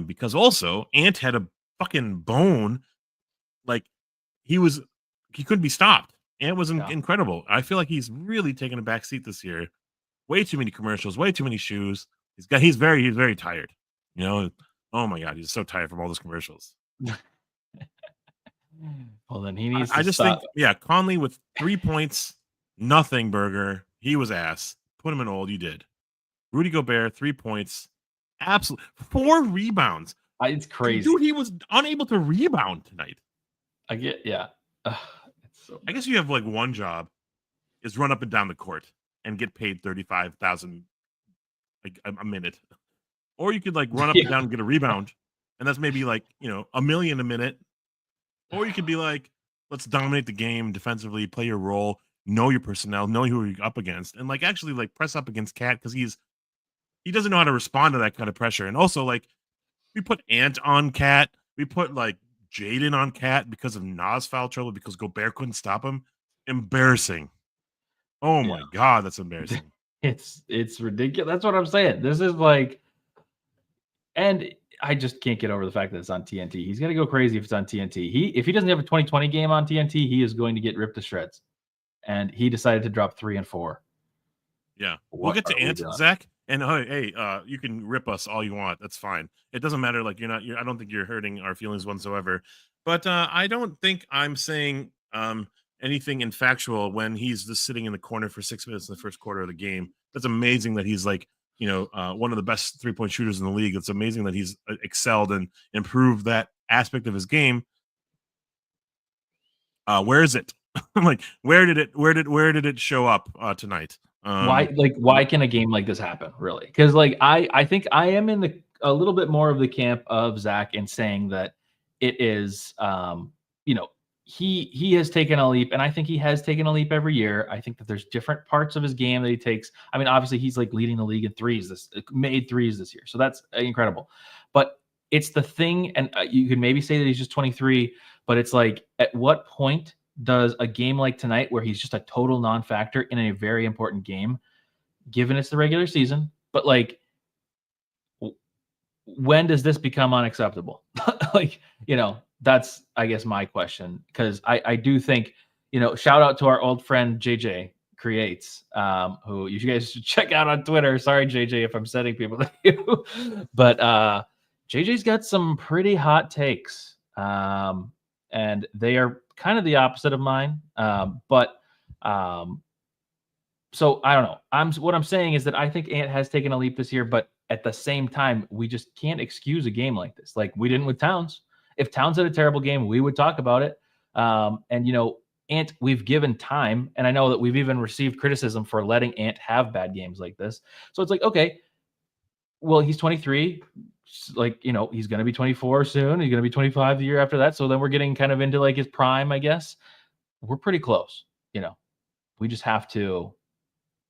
Because also Ant had a fucking bone. Like he couldn't be stopped. Ant was incredible. I feel like he's really taken a back seat this year. Way too many commercials, way too many shoes. He's very tired. Oh my god, he's so tired from all those commercials. Well, then he needs I to just stop. think, Conley with 3 points, nothing burger. He was ass. Put him in old. You did. Rudy Gobert, 3 points, absolute 4 rebounds. It's crazy. Dude, he was unable to rebound tonight. I get, yeah. It's so I guess you have like one job is run up and down the court and get paid 35,000 like a minute, or you could like run up and down and get a rebound, and that's maybe like $1 million a minute, or you could be like, let's dominate the game defensively, play your role, know your personnel, know who you're up against, and like actually like press up against Cat because he doesn't know how to respond to that kind of pressure, and also like we put Ant on Cat, we put like Jaden on Cat because of Nas foul trouble because Gobert couldn't stop him. Embarrassing. Oh my god, that's embarrassing. It's ridiculous. That's what I'm saying. This is like, and I just can't get over the fact that it's on TNT. He's got to go crazy if it's on TNT. If he doesn't have a 2020 game on TNT, he is going to get ripped to shreds. And he decided to drop 3 and 4. Yeah, we'll get to Ant, Zach. And hey, you can rip us all you want. That's fine. It doesn't matter. Like I don't think you're hurting our feelings whatsoever. But I don't think I'm saying anything infactual when he's just sitting in the corner for 6 minutes in the first quarter of the game. That's amazing that he's like one of the best 3-point shooters in the league. It's amazing that he's excelled and improved that aspect of his game. Where is it? Like where did it show up tonight? Why can a game like this happen, really? Because like I think I am in a little bit more of the camp of Zach in saying that it is he has taken a leap, and I think he has taken a leap every year. I think that there's different parts of his game that he takes. I mean, obviously he's like leading the league in made threes this year, so that's incredible. But it's the thing, and you could maybe say that he's just 23, But it's like, at what point does a game like tonight, where he's just a total non-factor in a very important game, given it's the regular season, but like, when does this become unacceptable? Like, that's, I guess, my question, because I do think, shout out to our old friend JJ Creates, who you guys should check out on Twitter. Sorry, JJ, if I'm sending people to you, but JJ's got some pretty hot takes, and they are kind of the opposite of mine. But so I don't know. What I'm saying is that I think Ant has taken a leap this year, but at the same time, we just can't excuse a game like this. Like we didn't with Towns. If Towns had a terrible game, we would talk about it. And Ant, we've given time, and I know that we've even received criticism for letting Ant have bad games like this. So it's like, okay, well, he's 23. Like, he's going to be 24 soon. He's going to be 25 the year after that. So then we're getting kind of into like his prime, I guess. We're pretty close. We just have to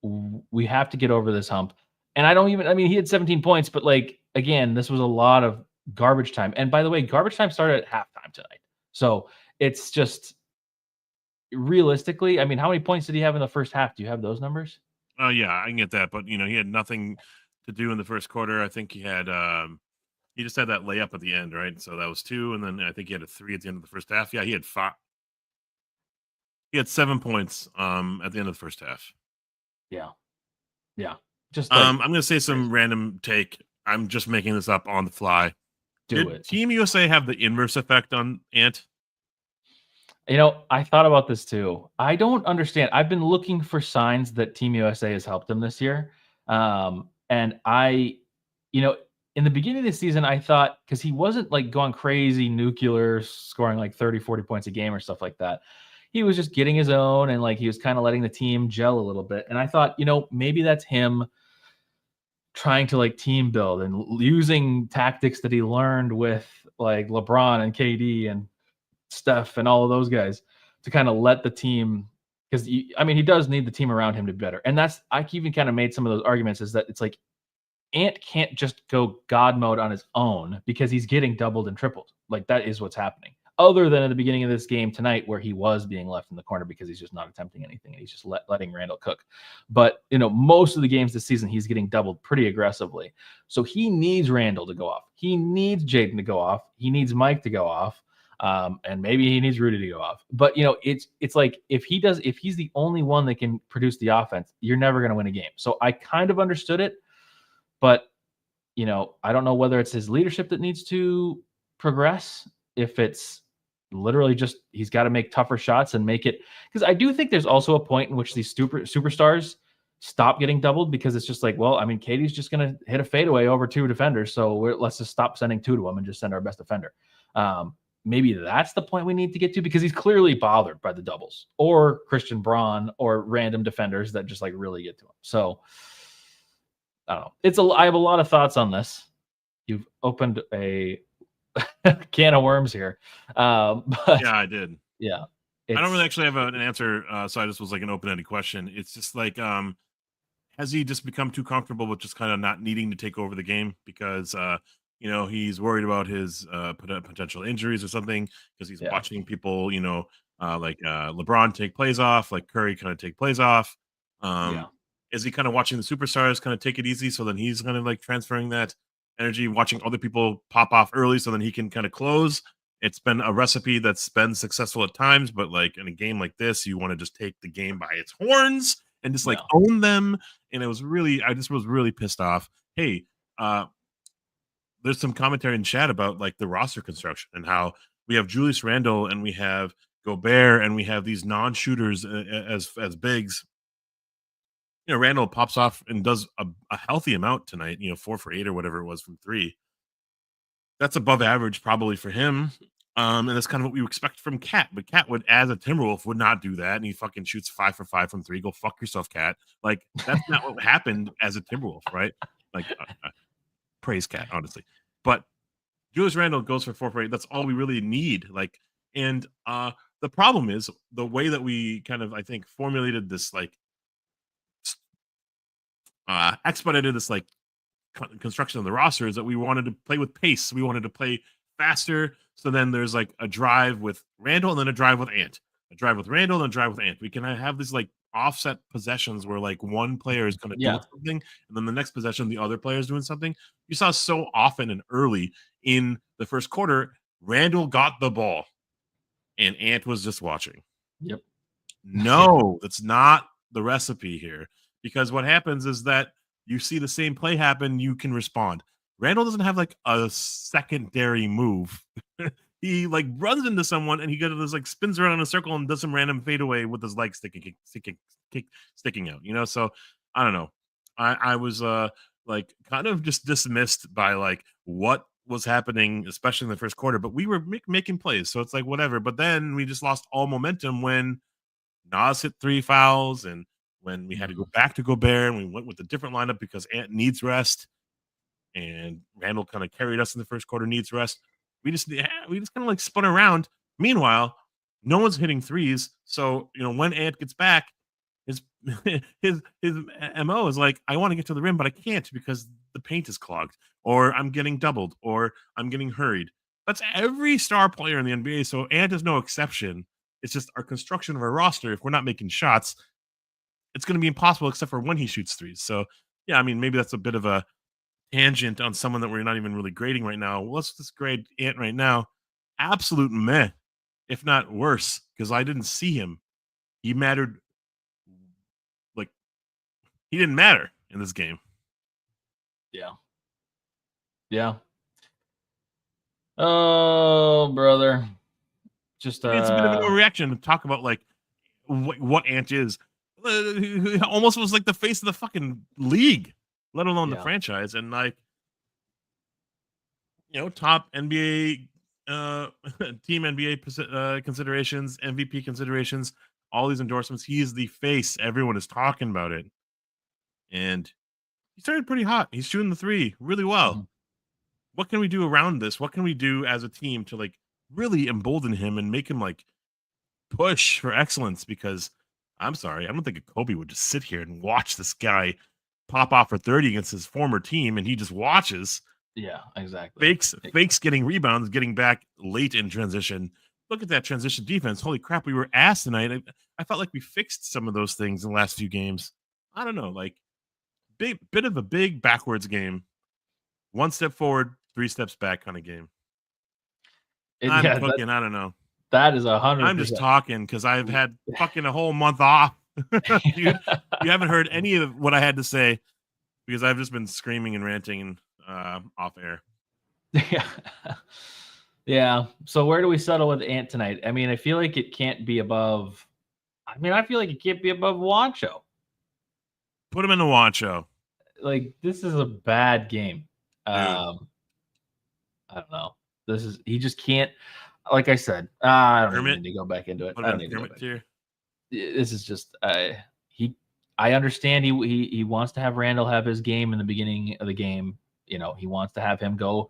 get over this hump. And he had 17 points, but like, again, this was a lot of garbage time. And by the way, garbage time started at halftime tonight. So it's just, realistically, how many points did he have in the first half? Do you have those numbers? Yeah, I can get that, but he had nothing to do in the first quarter. I think he just had that layup at the end, right? So that was 2, and then I think he had a 3 at the end of the first half. Yeah, he had 5. He had 7 points at the end of the first half. Yeah. Just I'm gonna say some random take. I'm just making this up on the fly. Did Team USA have the inverse effect on Ant? I thought about this too. I don't understand. I've been looking for signs that Team USA has helped him this year. And I, in the beginning of the season, I thought, because he wasn't like going crazy nuclear, scoring like 30, 40 points a game or stuff like that. He was just getting his own, and like he was kind of letting the team gel a little bit. And I thought, maybe that's him trying to like team build and using tactics that he learned with like LeBron and KD and Steph and all of those guys to kind of let the team, because he does need the team around him to be better. And that's, I even kind of made some of those arguments, is that it's like Ant can't just go God mode on his own, because he's getting doubled and tripled. Like that is what's happening. Other than at the beginning of this game tonight, where he was being left in the corner because he's just not attempting anything and he's just letting Randall cook. But most of the games this season, he's getting doubled pretty aggressively. So he needs Randall to go off. He needs Jaden to go off. He needs Mike to go off. And maybe he needs Rudy to go off. But it's like, if he's the only one that can produce the offense, you're never going to win a game. So I kind of understood it, but I don't know whether it's his leadership that needs to progress, if it's literally just he's got to make tougher shots and make it, because I do think there's also a point in which these superstars stop getting doubled, because it's just like, well, Katie's just going to hit a fadeaway over 2 defenders, so let's just stop sending 2 to him and just send our best defender. Maybe that's the point we need to get to, because he's clearly bothered by the doubles or Christian Braun or random defenders that just like really get to him. So I don't know. I have a lot of thoughts on this. You've opened a can of worms here. But yeah, I did. Yeah. I don't really actually have an answer. So I just was like an open-ended question. It's just like, has he just become too comfortable with just kind of not needing to take over the game because, he's worried about his potential injuries or something, because he's watching people, like LeBron take plays off, like Curry kind of take plays off. Is he kind of watching the superstars kind of take it easy, so then he's kind of like transferring that energy, watching other people pop off early so then he can kind of close? It's been a recipe that's been successful at times, but like in a game like this, you want to just take the game by its horns and just like own them. And I just was really pissed off. Hey, there's some commentary in chat about like the roster construction and how we have Julius Randle and we have Gobert and we have these non-shooters as bigs. Randle pops off and does a healthy amount tonight, 4 for 8 or whatever it was from 3. That's above average probably for him. And that's kind of what we expect from Cat. But Cat would, as a Timberwolf, would not do that. And he fucking shoots 5 for 5 from 3. Go fuck yourself, Cat. Like, that's not what happened as a Timberwolf, right? Like, praise Cat, honestly. But Julius Randle goes for 4 for 8. That's all we really need. Like, and the problem is the way that we kind of, I think, formulated this, like, expedited this, like, construction of the roster is that we wanted to play with pace. We wanted to play faster. So then there's like a drive with Randall and then a drive with Ant, a drive with Randall and a drive with Ant. We can have these like offset possessions where like one player is going to do something and then the next possession the other player is doing something. You saw so often and early in the first quarter, Randall got the ball and Ant was just watching. Yep. No, that's not the recipe here, because what happens is that you see the same play happen, you can respond. Randall doesn't have like a secondary move. He like runs into someone and he goes this like spins around in a circle and does some random fadeaway with his legs sticking out. So I don't know. I was like kind of just dismissed by like what was happening, especially in the first quarter. But we were making plays, so it's like whatever. But then we just lost all momentum when Nas hit 3 fouls and when we had to go back to Gobert and we went with a different lineup because Ant needs rest and Randall kind of carried us in the first quarter, needs rest. We just kind of like spun around. Meanwhile, no one's hitting threes. So, when Ant gets back, his MO is like, I want to get to the rim, but I can't because the paint is clogged, or I'm getting doubled, or I'm getting hurried. That's every star player in the NBA. So Ant is no exception. It's just our construction of our roster. If we're not making shots, it's going to be impossible except for when he shoots threes. So, yeah, I mean, maybe that's a bit of a tangent on someone that we're not even really grading right now. Let's just grade Ant right now. Absolute meh, if not worse, because I didn't see him. He mattered. Like, he didn't matter in this game. Yeah. Yeah. Oh, brother. Just it's a bit of an overreaction to talk about like what Ant is. He almost was like the face of the fucking league, let alone the franchise. And like, top NBA team NBA considerations, MVP considerations, all these endorsements. He is the face. Everyone is talking about it. And he started pretty hot. He's shooting the three really well. Mm-hmm. What can we do around this? What can we do as a team to like really embolden him and make him like push for excellence? Because I'm sorry, I don't think a Kobe would just sit here and watch this guy pop off for 30 against his former team and he just watches. Yeah, exactly. Fakes getting rebounds, getting back late in transition. Look at that transition defense. Holy crap, we were ass tonight. I felt like we fixed some of those things in the last few games. I don't know, like bit of a big backwards game. 1 step forward, 3 steps back kind of game. I don't know. That is 100%. I'm just talking because I've had fucking a whole month off. you haven't heard any of what I had to say because I've just been screaming and ranting off air. Yeah. Yeah. So where do we settle with Ant tonight? I mean, I feel like it can't be above. I feel like it can't be above Wancho. Put him in the Wancho. Like, this is a bad game. I don't know. He just can't. Like I said, I don't need to go back into it. This is just I understand he wants to have Randall have his game in the beginning of the game. He wants to have him go,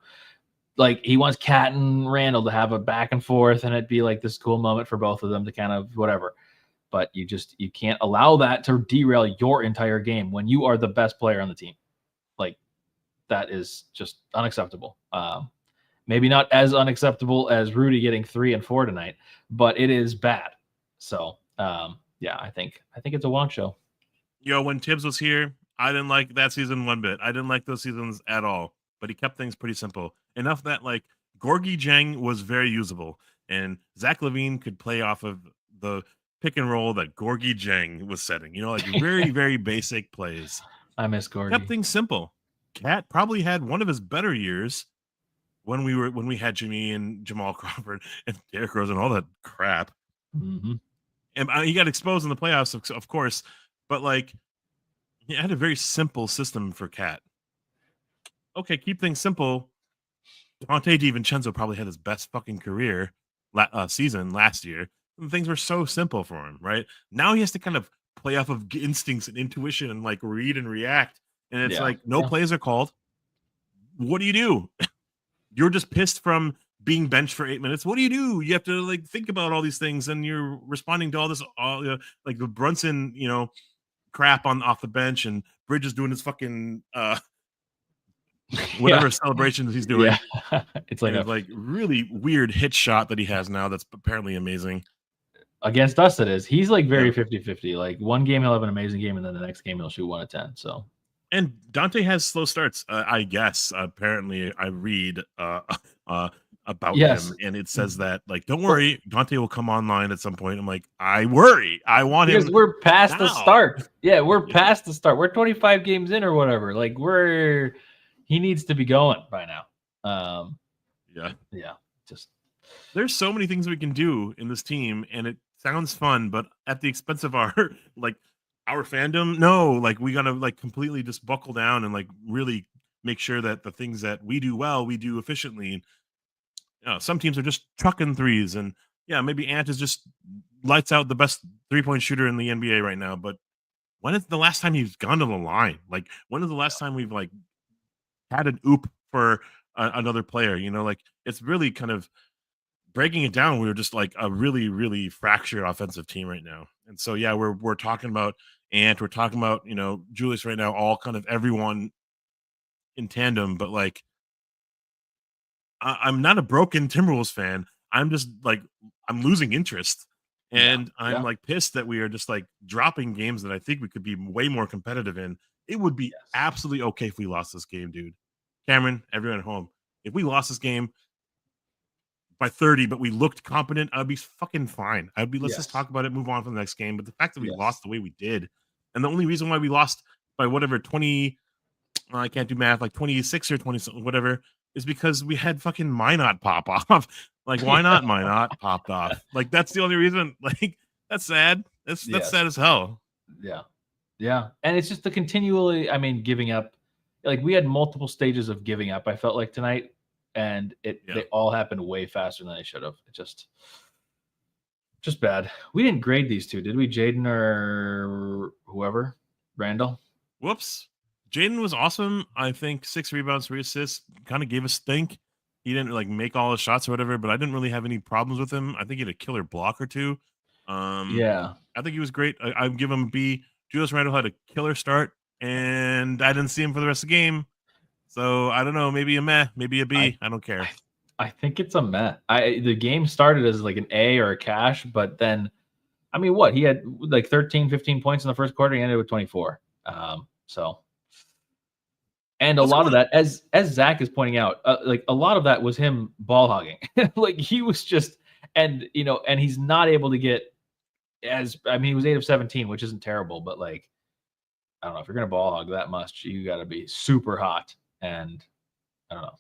like, he wants Cat and Randall to have a back and forth and it'd be like this cool moment for both of them to kind of whatever. But you can't allow that to derail your entire game when you are the best player on the team. Like, that is just unacceptable. Maybe not as unacceptable as Rudy getting 3 and 4 tonight, but it is bad. So, yeah, I think it's a Wancho. When Tibbs was here, I didn't like that season one bit. I didn't like those seasons at all. But he kept things pretty simple. Enough that like Gorgie Jang was very usable, and Zach LaVine could play off of the pick and roll that Gorgie Jang was setting. Like very very basic plays. I miss Gorgie. Kept things simple. Cat probably had one of his better years when we had Jimmy and Jamal Crawford and Derrick Rose and all that crap. Mm-hmm. And he got exposed in the playoffs, of course, but like he had a very simple system for Cat. Okay, keep things simple. Dante DiVincenzo probably had his best fucking career season last year. And things were so simple for him, right? Now he has to kind of play off of instincts and intuition and like read and react. And it's no plays are called. What do? You're just pissed from being benched for 8 minutes. What do? You have to like think about all these things, and you're responding to all this, like the Brunson, crap off the bench, and Bridges doing his fucking whatever celebrations he's doing. Yeah. It's like And his like really weird hit shot that he has now that's apparently amazing. against us it is. He's like very Yeah. 50-50. Like one game he'll have an amazing game, and then the next game he'll shoot 1 of 10. So And Dante has slow starts, I guess. Apparently, I read about yes. him, and it says that like, don't worry, Dante will come online at some point. I'm like, I worry. I want Because him we're past the now. start. Yeah, we're past the start. We're 25 games in or whatever. Like he needs to be going by now. Yeah. Just There's so many things we can do in this team, and it sounds fun, but at the expense of our like our fandom, no, like we gotta like completely just buckle down and like really make sure that the things that we do well, we do efficiently. Some teams are just trucking threes, and yeah, maybe Ant is just lights out the best 3-point shooter in the NBA right now. But when is the last time he's gone to the line? Like, when is the last time we've like had an oop for another player? Like it's really kind of breaking it down. We were just like a really, really fractured offensive team right now. And so, yeah, we're talking about Ant, we're talking about, Julius right now, all kind of everyone in tandem, but like, I'm not a broken Timberwolves fan. I'm just like, I'm losing interest. And I'm like pissed that we are just like dropping games that I think we could be way more competitive in. It would be absolutely okay if we lost this game, dude. Cameron, everyone at home, if we lost this game by 30, but we looked competent, I'd be fucking fine. I'd be, let's just talk about it, move on from the next game. But the fact that we lost the way we did, and the only reason why we lost by whatever 20, I can't do math, like 26 or 20, whatever, is because we had fucking Minot pop off. Like, why not Minot popped off? Like, that's the only reason. Like, that's sad. That's sad as hell. Yeah. And it's just the continually, giving up. Like, we had multiple stages of giving up, I felt like tonight. And they all happened way faster than they should have. It just bad. We didn't grade these two, did we? Jaden or whoever? Randall? Whoops. Jaden was awesome. I think 6 rebounds, 3 assists. Kind of gave us think. He didn't like make all his shots or whatever, but I didn't really have any problems with him. I think he had a killer block or two. Yeah. I think he was great. I'd give him a B. Julius Randle had a killer start, and I didn't see him for the rest of the game. So I don't know, maybe a meh, maybe a B. I don't care. I think it's a meh. The game started as like an A or a cash, but then, what? He had like 13, 15 points in the first quarter. He ended with 24. And a lot of that, as Zach is pointing out, like a lot of that was him ball hogging. Like he was just, and he's not able to get he was 8 of 17, which isn't terrible, but like, I don't know, if you're going to ball hog that much, you got to be super hot. And I don't know.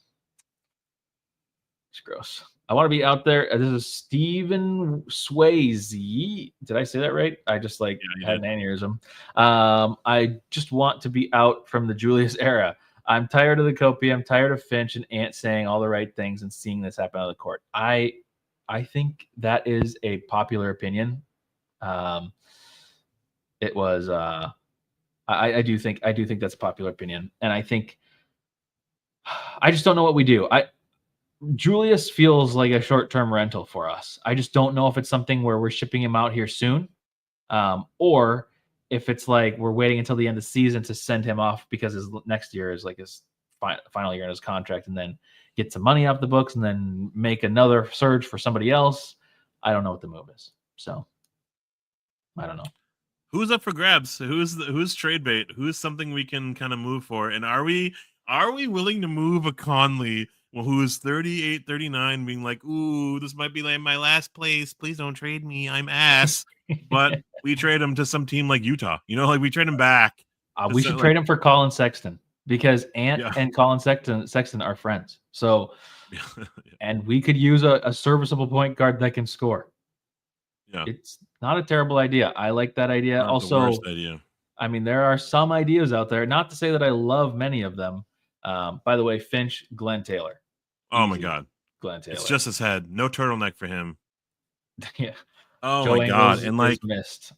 It's gross. I want to be out there. This is Steven Swayze. Did I say that right? I just had an aneurysm. I just want to be out from the Julius era. I'm tired of the Kopi. I'm tired of Finch and Ant saying all the right things and seeing this happen on the court. I think that is a popular opinion. It was. I do think that's a popular opinion, and I think I just don't know what we do. Julius feels like a short-term rental for us. I just don't know if it's something where we're shipping him out here soon, or if it's like we're waiting until the end of the season to send him off because his next year is like his final year in his contract, and then get some money off the books and then make another surge for somebody else. I don't know what the move is, so I don't know. Who's up for grabs? Who's trade bait? Who's something we can kind of move for? And are we willing to move a Conley who is 38, 39, being like, ooh, this might be like my last place. Please don't trade me. I'm ass. But we trade him to some team like Utah. Like we trade him back. We should trade him for Colin Sexton because Ant and Colin Sexton are friends. So, and we could use a serviceable point guard that can score. Yeah, it's not a terrible idea. I like that idea. Not also, the worst idea. There are some ideas out there. Not to say that I love many of them. By the way, Finch, Glenn Taylor. Oh my God, Glenn Taylor. It's just his head. No turtleneck for him. Yeah. Oh Joe my God, and like missed.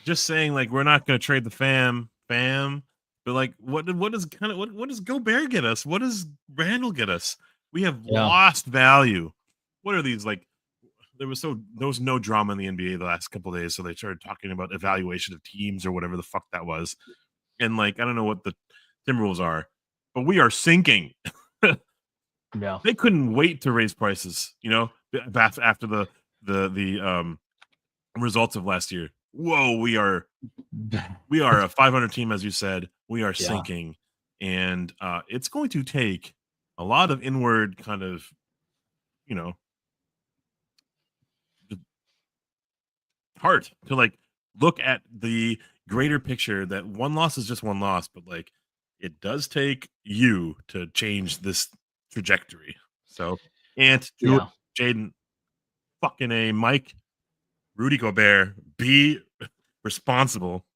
Just saying, like we're not going to trade the fam, but like what does Gobert get us? What does Randall get us? We have lost value. What are these like? There was no drama in the NBA the last couple of days, so they started talking about evaluation of teams or whatever the fuck that was. And like I don't know what the Timberwolves are. but we are sinking. Yeah. They couldn't wait to raise prices, after the results of last year. Whoa, we are a 500 team, as you said. We are Yeah. sinking, and it's going to take a lot of inward kind of, heart to like look at the greater picture that one loss is just one loss, but like it does take you to change this trajectory. So, Ant, Julie, Yeah. Jaden, fucking A, Mike, Rudy Gobert, be responsible.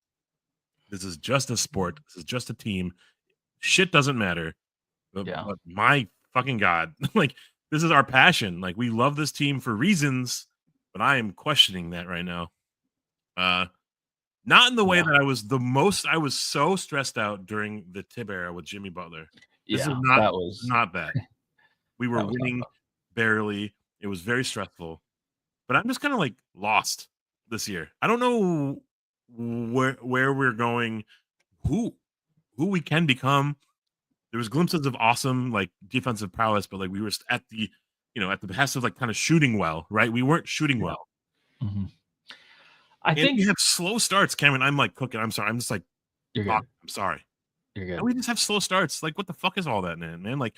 This is just a sport. This is just a team. Shit doesn't matter. But, Yeah. but my fucking God, like this is our passion. Like we love this team for reasons, but I am questioning that right now. Not in the way Yeah. that I was so stressed out during the Tib era with Jimmy Butler. This is Yeah. not that. We were That was not winning fun. barely. It was very stressful. But I'm just kind of like lost this year. I don't know where we're going, who we can become. There was glimpses of awesome like defensive prowess, but like we were at the at the behest of like kind of shooting well, right? We weren't shooting Yeah. well. Mhm. I And think we have slow starts, Cameron. I'm like cooking. I'm sorry. I'm just like you're talking. good. I'm sorry. You're And good. we just have slow starts. Like, what the fuck is all that, man? Like,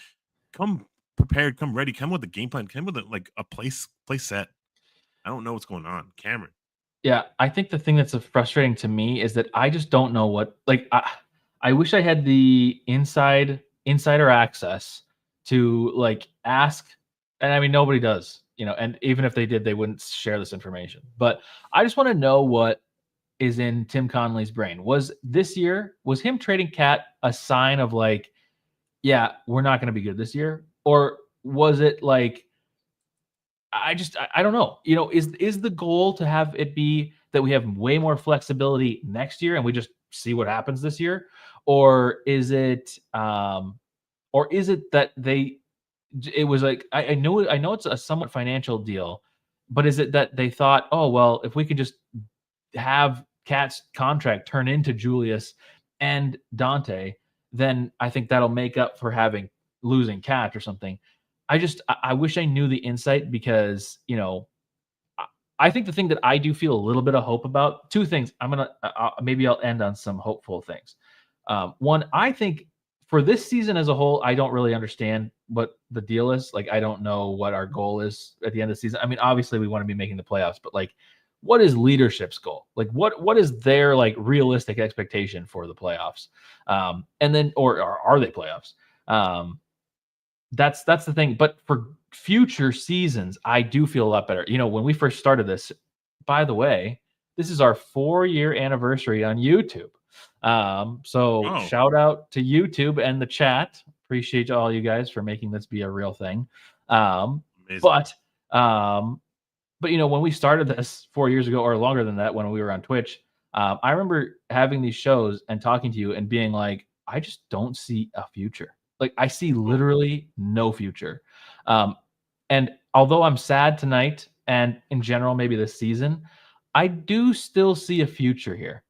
come prepared, come ready, come with a game plan, come with a place set. I don't know what's going on, Cameron. Yeah, I think the thing that's frustrating to me is that I just don't know what like I wish I had the insider access to like ask, and I mean nobody does, and even if they did, they wouldn't share this information. But I just want to know what is in Tim Conley's brain. Was him trading Cat a sign of like, yeah, we're not going to be good this year, or was it like I don't know. Is the goal to have it be that we have way more flexibility next year and we just see what happens this year, or is it that it was like I know it's a somewhat financial deal, but is it that they thought, oh well, if we could just have Cat's contract turn into Julius and Dante, then I think that'll make up for having losing Cat or something. I wish I knew the insight because I think the thing that I do feel a little bit of hope about, two things. Maybe I'll end on some hopeful things. One, I think for this season as a whole, I don't really understand what the deal is. Like, I don't know what our goal is at the end of the season. I mean, obviously we want to be making the playoffs, but like, what is leadership's goal? Like, what is their like realistic expectation for the playoffs? And then, or are they playoffs? That's the thing. But for future seasons, I do feel a lot better. When we first started this, by the way, this is our 4-year anniversary on YouTube. So Oh, shout out to YouTube and the chat. Appreciate all you guys for making this be a real thing. amazing. But when we started this 4 years ago or longer than that, when we were on Twitch, I remember having these shows and talking to you and being like, I just don't see a future. Like I see literally no future. And although I'm sad tonight and in general, maybe this season, I do still see a future here.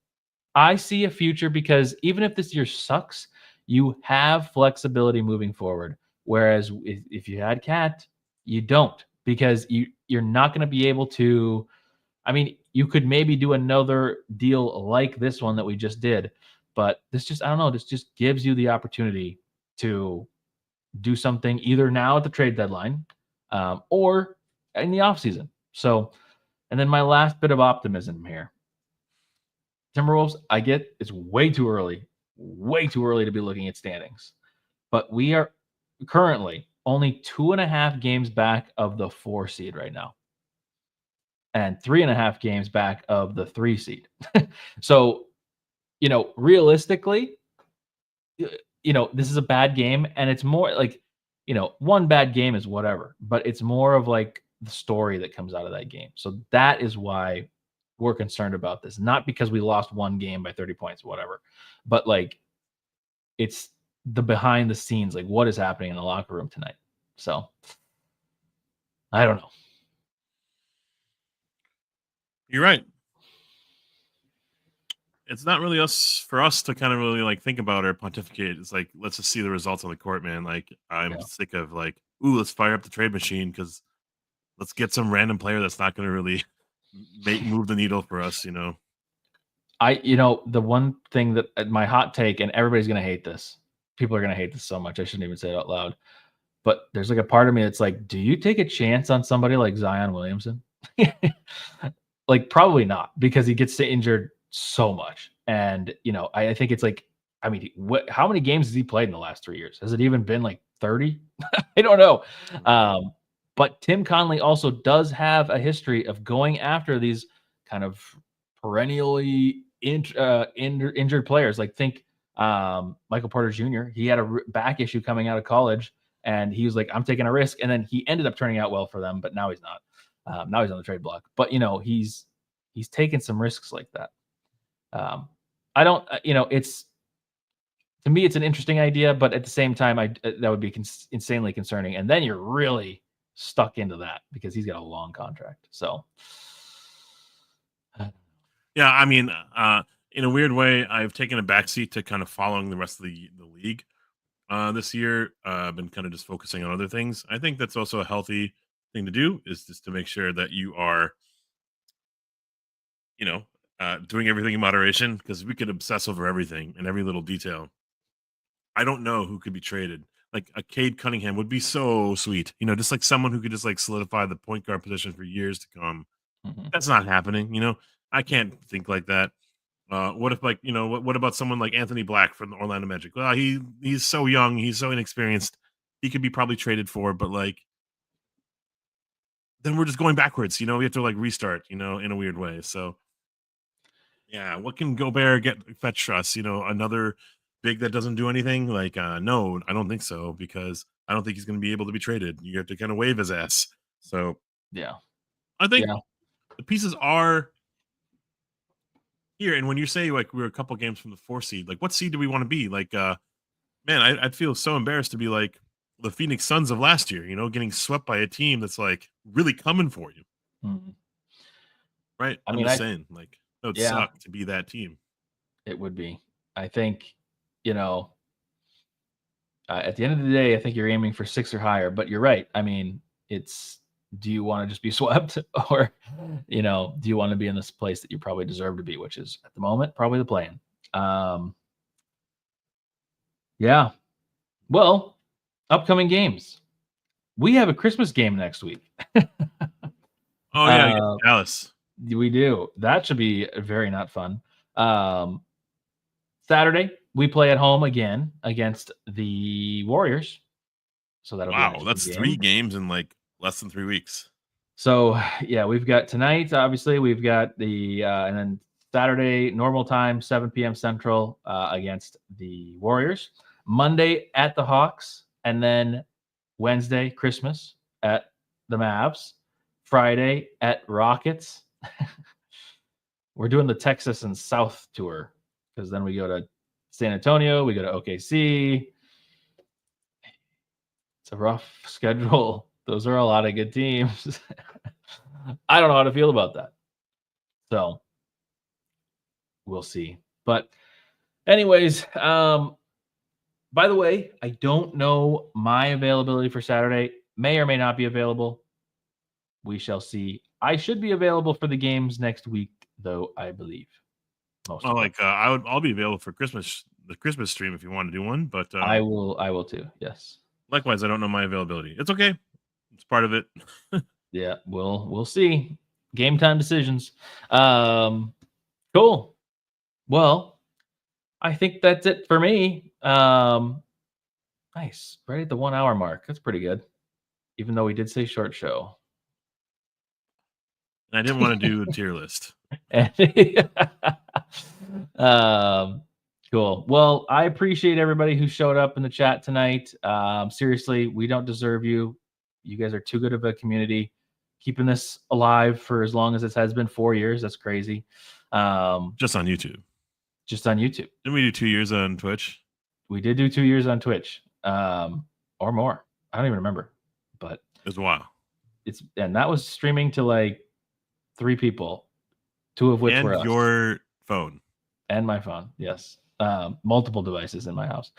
I see a future because even if this year sucks, you have flexibility moving forward. Whereas if you had Cat, you don't because you're not going to be able to. I mean, you could maybe do another deal like this one that we just did, but this just I don't know. This just gives you the opportunity to do something either now at the trade deadline or in the offseason. So, and then my last bit of optimism here. Timberwolves, I get it's way too early to be looking at standings. But we are currently only 2.5 games back of the 4 seed right now, and 3.5 games back of the 3 seed. So, realistically, this is a bad game, and it's more like, one bad game is whatever, but it's more of like the story that comes out of that game. So that is why we're concerned about this, not because we lost one game by 30 points, whatever, but like it's the behind the scenes, like what is happening in the locker room tonight. So I don't know. You're right. it's not really for us to kind of really like think about or pontificate. It's like let's just see the results on the court, man. Like I'm Yeah. sick of like, ooh, let's fire up the trade machine because let's get some random player that's not going to really move the needle for us. The one thing that my hot take, and everybody's gonna hate this. People are gonna hate this so much. I shouldn't even say it out loud. But there's like a part of me that's like, do you take a chance on somebody like Zion Williamson? Like, probably not, because he gets to injured so much. And I think it's like, I mean, how many games has he played in the last 3 years? Has it even been like 30? I don't know. But Tim Conley also does have a history of going after these kind of perennially injured players. Like, think Michael Porter Jr. He had a back issue coming out of college, and he was like, I'm taking a risk. And then he ended up turning out well for them, but now he's not. Now he's on the trade block. But, he's taken some risks like that. I don't, it's, to me, it's an interesting idea, but at the same time, that would be insanely concerning. And then you're really stuck into that because he's got a long contract. So, yeah, I mean, in a weird way, I've taken a backseat to kind of following the rest of the league this year. I've been kind of just focusing on other things. I think that's also a healthy thing to do, is just to make sure that you are, doing everything in moderation, because we could obsess over everything and every little detail. I don't know who could be traded. Like a Cade Cunningham would be so sweet, just like someone who could just like solidify the point guard position for years to come. That's not happening. I can't think like that. What if what about someone like Anthony Black from the Orlando Magic? Well, he's so young, he's so inexperienced. He could be probably traded for, but like then we're just going backwards. We have to like restart, in a weird way. So yeah, what can Gobert fetch us? Another big that doesn't do anything? Like, no, I don't think so, because I don't think he's going to be able to be traded. You have to kind of wave his ass. So yeah. I think the pieces are here. And when you say like we're a couple games from the 4 seed, like what seed do we want to be? Like, man, I'd feel so embarrassed to be like the Phoenix Suns of last year, getting swept by a team that's like really coming for you. Mm-hmm. Right? I'm just saying, like, it would suck to be that team. It would be. I think, at the end of the day, I think you're aiming for 6 or higher, but you're right. I mean, do you want to just be swept, or, do you want to be in this place that you probably deserve to be, which is at the moment, probably the play-in. Yeah. Well, upcoming games. We have a Christmas game next week. Oh yeah, Dallas. We do. That should be very not fun. Saturday, we play at home again against the Warriors. So that'll be that's 3 games in like less than 3 weeks. So yeah, we've got tonight. Obviously, we've got the and then Saturday normal time, 7 p.m. Central, against the Warriors. Monday at the Hawks, and then Wednesday Christmas at the Mavs. Friday at Rockets. We're doing the Texas and South tour, because then we go to San Antonio, we go to OKC. It's a rough schedule. Those are a lot of good teams. I don't know how to feel about that. So we'll see. But anyways, by the way, I don't know my availability for Saturday. May or may not be available. We shall see. I should be available for the games next week, though, I believe. I'll be available for the Christmas stream if you want to do one, but I will too. Yes. Likewise, I don't know my availability. It's okay. It's part of it. Yeah, we'll see. Game time decisions. Cool. Well, I think that's it for me. Nice. Right at the 1 hour mark. That's pretty good. Even though we did say short show. I didn't want to do a tier list. Cool. Well, I appreciate everybody who showed up in the chat tonight. Seriously, we don't deserve you. You guys are too good of a community, keeping this alive for as long as it has been 4 years. That's crazy. Just on YouTube. Just on YouTube. Didn't we do 2 years on Twitch? We did do 2 years on Twitch, or more. I don't even remember, but it was a while. And that was streaming to like 3 people, 2 of which were us. Your phone. And my phone. Yes. Multiple devices in my house.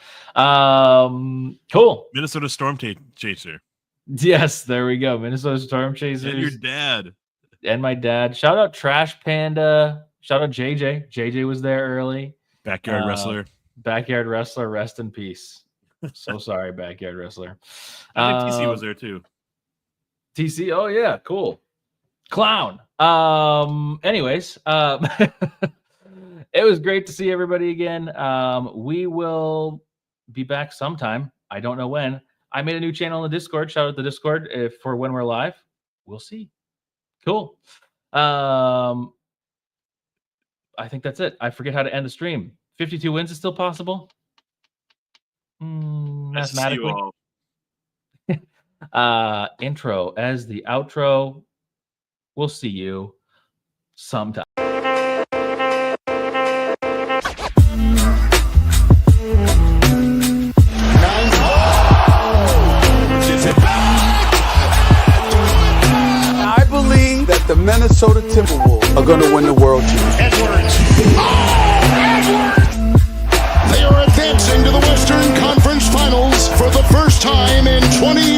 Cool. Minnesota Storm Chaser. Yes, there we go. Minnesota Storm Chasers. And your dad. And my dad. Shout out Trash Panda. Shout out JJ. JJ was there early. Backyard wrestler. Backyard wrestler. Rest in peace. So sorry, Backyard wrestler. I think TC was there too. TC. Oh yeah, cool. Clown. Anyways, it was great to see everybody again. We will be back sometime. I don't know when. I made a new channel in the Discord. Shout out the Discord for when we're live. We'll see. Cool. I think that's it. I forget how to end the stream. 52 wins is still possible. Mathematically. Intro as the outro. We'll see you sometime. I believe that the Minnesota Timberwolves are going to win the world championship. Edwards. They are advancing to the Western Conference Finals for the first time in 20 years.